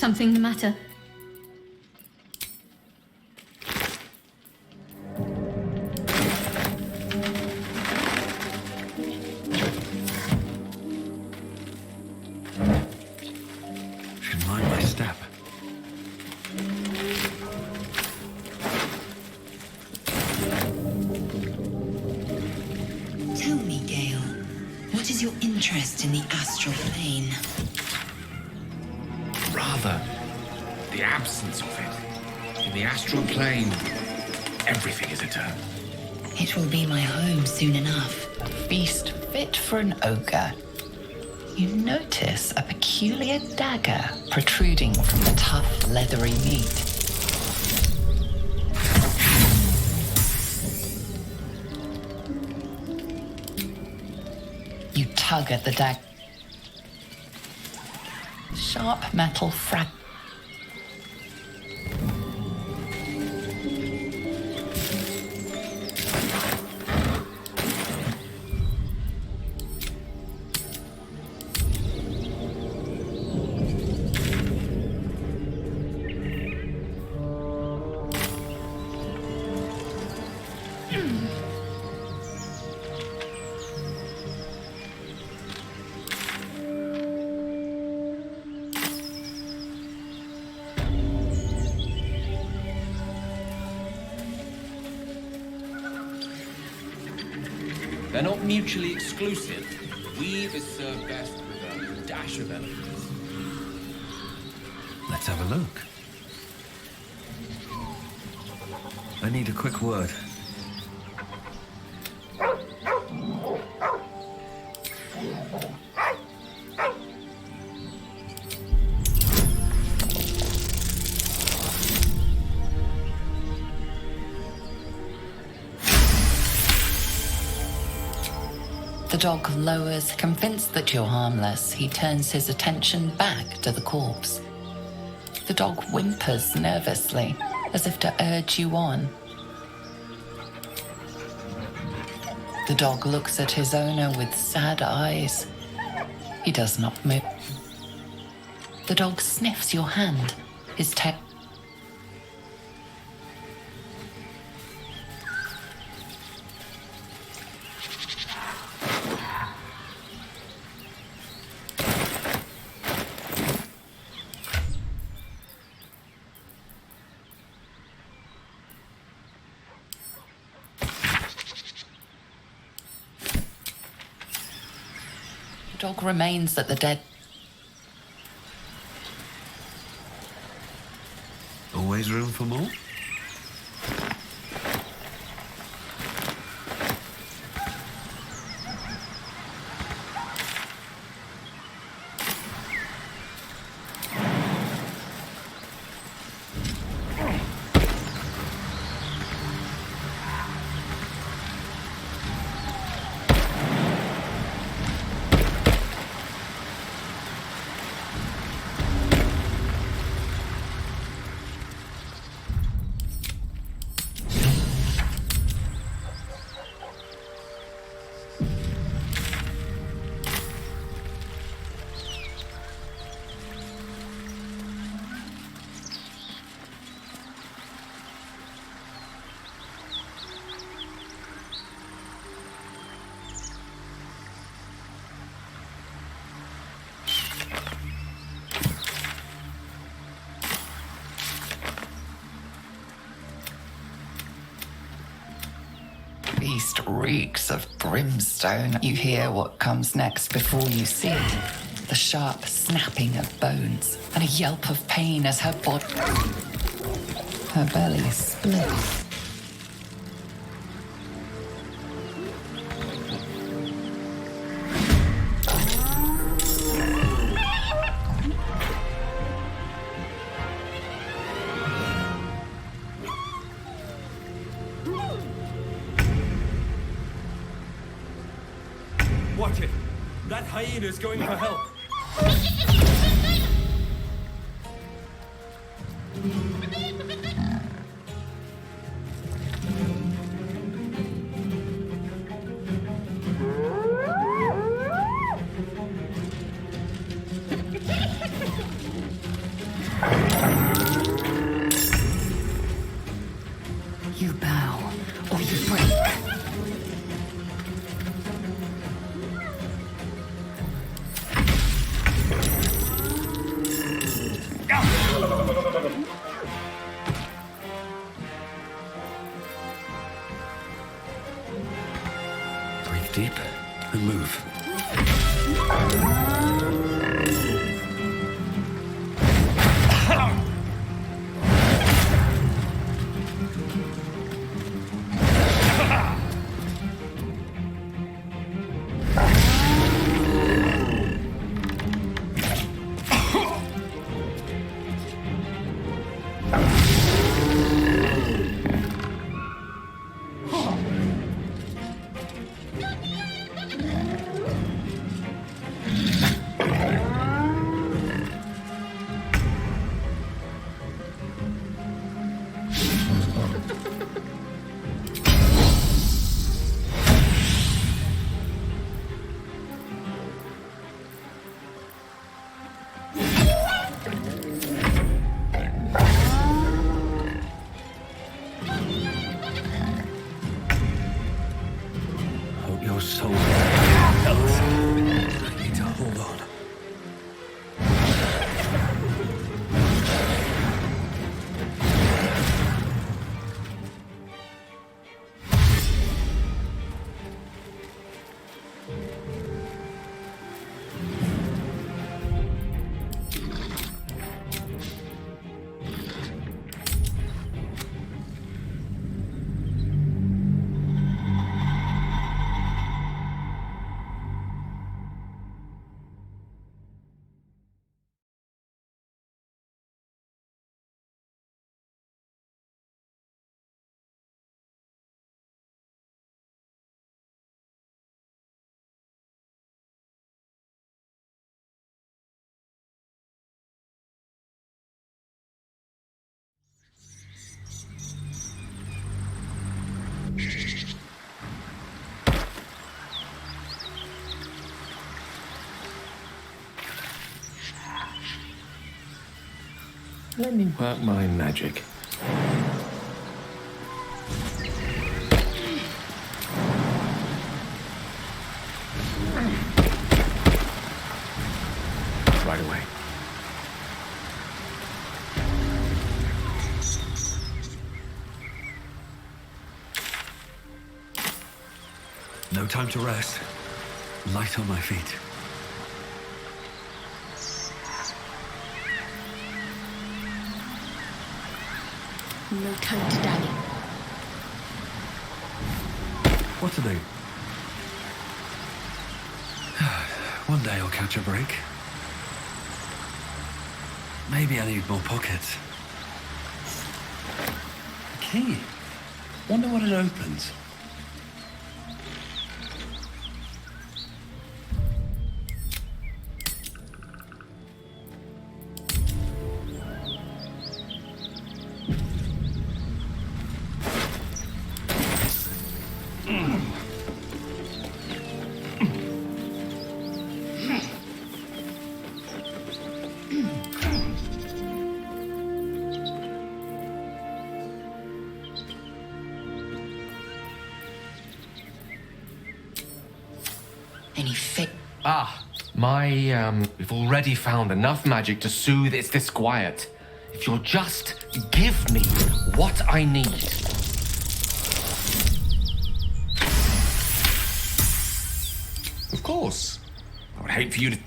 something the matter? Should mind my step. Tell me, Gale, what is your interest in the astral plane? Rather, the absence of it. In the astral plane, everything is eternal. It will be my home soon enough. A feast fit for an ogre. You notice a peculiar dagger protruding from the tough, leathery meat. You tug at the dagger. Sharp metal fragment. They're not mutually exclusive. Weave is served best with a dash of elegance. Let's have a look. I need a quick word. The dog lowers, convinced that you're harmless. He turns his attention back to the corpse. The dog whimpers nervously, as if to urge you on. The dog looks at his owner with sad eyes. He does not move. The dog sniffs your hand, his tail. The dog remains at the dead. Always room for more? Feast reeks of brimstone. You hear what comes next before you see it. The sharp snapping of bones and a yelp of pain as her belly splits. Watch it. That hyena's going for help. Let me work my magic. Right away. No time to rest. Light on my feet. No time to dally. What to do? One day I'll catch a break. Maybe I need more pockets. A key. Wonder what it opens. Any fit? We've already found enough magic to soothe its disquiet. If you'll just give me what I need. Of course. I would hate for you to...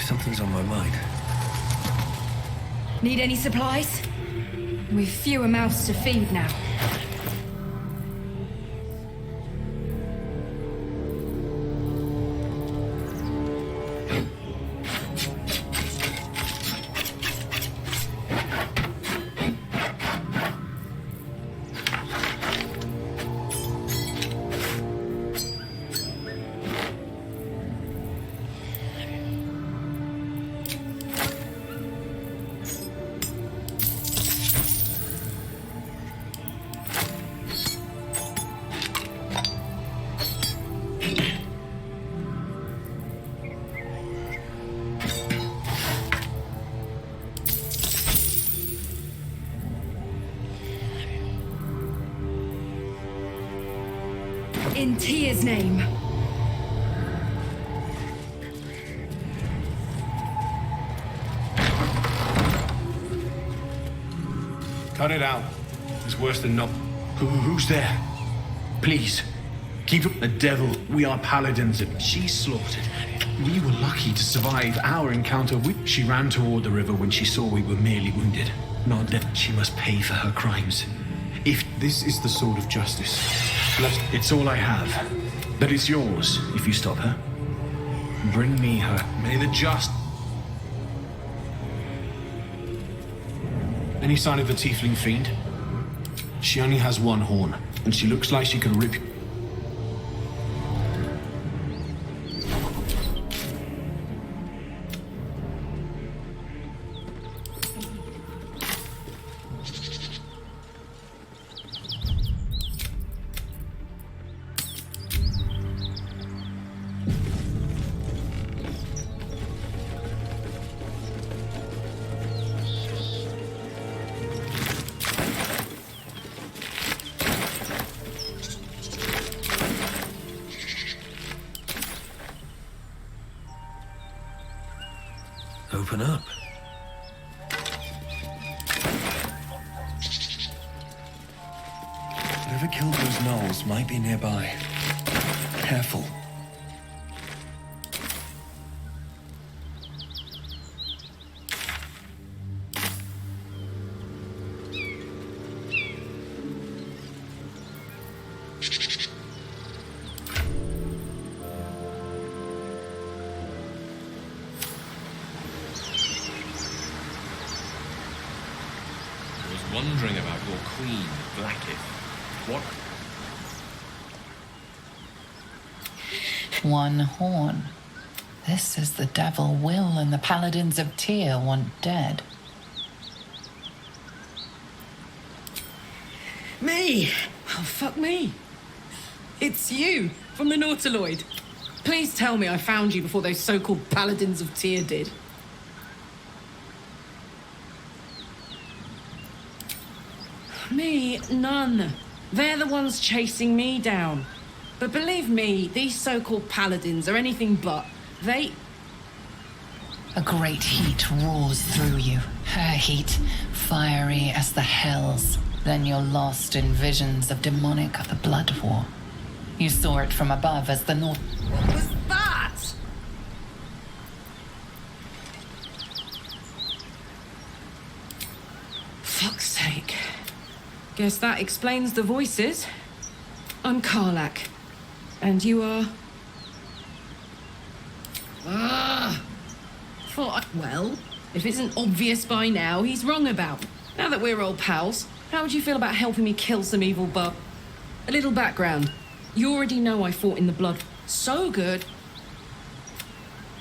Something's on my mind. Need any supplies? We've fewer mouths to feed now. In Tyr's name. Cut it out. It's worse than not. Who's there? Please, keep up the devil. We are paladins. She's slaughtered. We were lucky to survive our encounter with... She ran toward the river when she saw we were merely wounded. Not dead. She must pay for her crimes. If this is the sword of justice, it's all I have. But it's yours if you stop her. Bring me her. May the just... Any sign of the tiefling fiend? She only has one horn, and she looks like she could rip... Open up. Whatever killed those gnolls might be nearby. Careful. Wondering about your queen, Blackith. What? One horn. This is the devil Will and the paladins of Tyr want dead. Me? Oh, fuck me. It's you, from the Nautiloid. Please tell me I found you before those so-called paladins of Tyr did. Me, none. They're the ones chasing me down. But believe me, these so-called paladins are anything but. They... A great heat roars through you. Her heat, fiery as the hells. Then you're lost in visions of demonic the blood war. You saw it from above as the North... What was that? Fuck's sake. Guess that explains the voices. I'm Karlak. And you are... Well, if it isn't obvious by now, he's wrong about. Now that we're old pals, how would you feel about helping me kill some evil bug? A little background. You already know I fought in the blood. So good.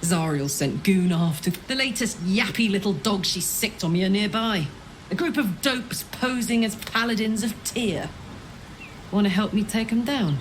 Zariel sent Goon after. The latest yappy little dog she sicked on me are nearby. A group of dopes posing as paladins of Tyr. Want to help me take them down?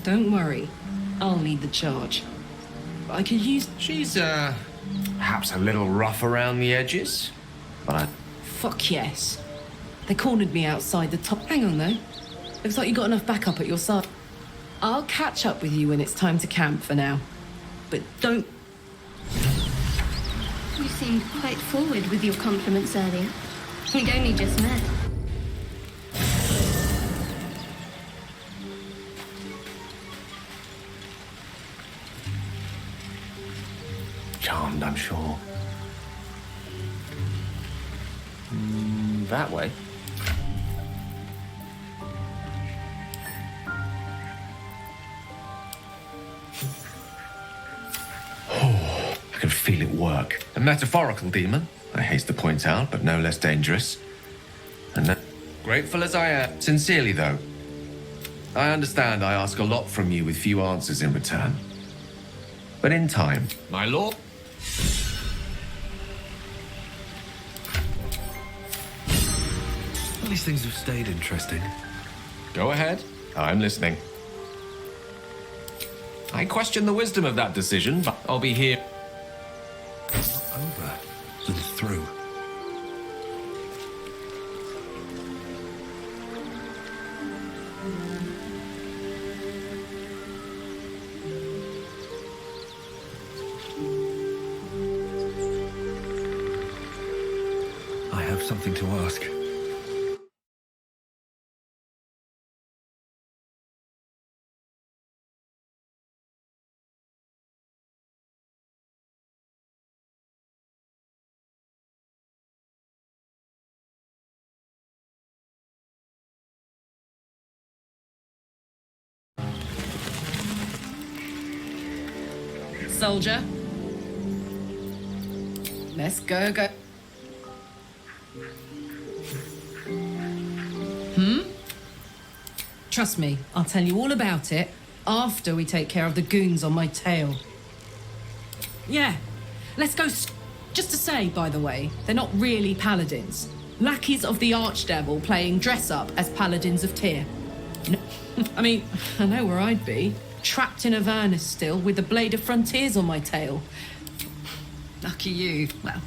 Don't worry. I'll lead the charge. I could use... She's, perhaps a little rough around the edges, but Fuck yes. They cornered me outside the top... Hang on, though. Looks like you got enough backup at your side. I'll catch up with you when it's time to camp for now. But don't... You seemed quite forward with your compliments earlier. We'd only just met. charmed, I'm sure. That way. Oh, I can feel it work. A metaphorical demon, I haste to point out, but no less dangerous. And grateful as I am, sincerely though. I understand I ask a lot from you with few answers in return. But in time, my lord. Well, these things have stayed interesting. Go ahead. I'm listening. I question the wisdom of that decision, but I'll be here. It's not over and through. I have something to ask. Soldier. Let's go. Trust me, I'll tell you all about it after we take care of the goons on my tail. Yeah, let's go. Just to say, by the way, they're not really paladins. Lackeys of the Archdevil playing dress-up as paladins of Tyr. No, I mean, I know where I'd be. trapped in Avernus still, with the blade of frontiers on my tail. Lucky you. Well,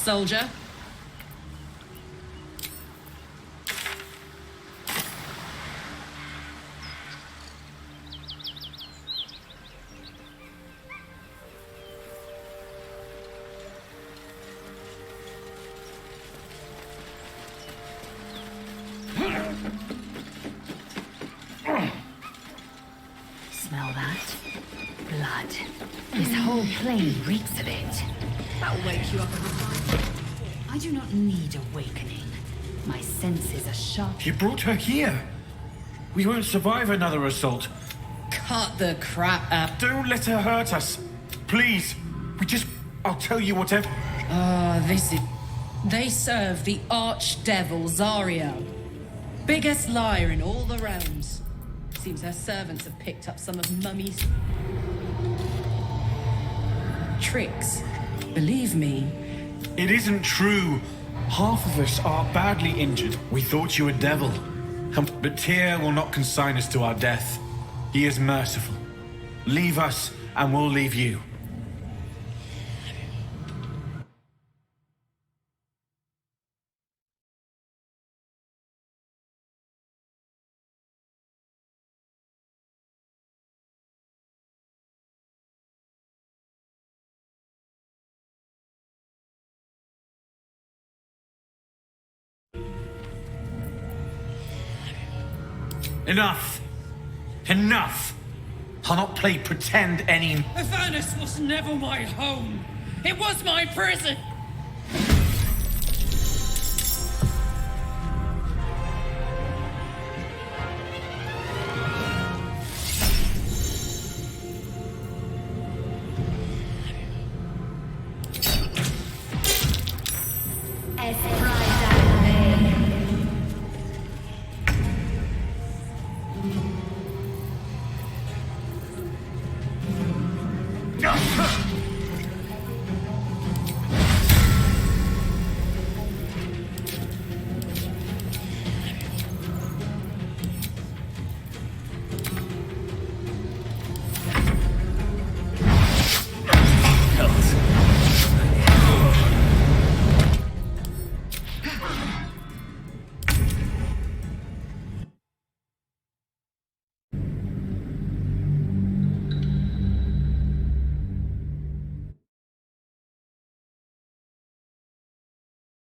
soldier. Smell that? Blood. This whole plain reeks of it. That'll wake you up every time. I do not need awakening. My senses are sharp. You brought her here. We won't survive another assault. Cut the crap out. Don't let her hurt us. Please. I'll tell you whatever. This is... They serve the archdevil Zario. Biggest liar in all the realms. Seems her servants have picked up some of Mummy's tricks. Believe me. It isn't true. Half of us are badly injured. We thought you a devil. But Tyr will not consign us to our death. He is merciful. Leave us, and we'll leave you. Enough! Enough! I'll not play pretend any... Avernus was never my home. It was my prison. As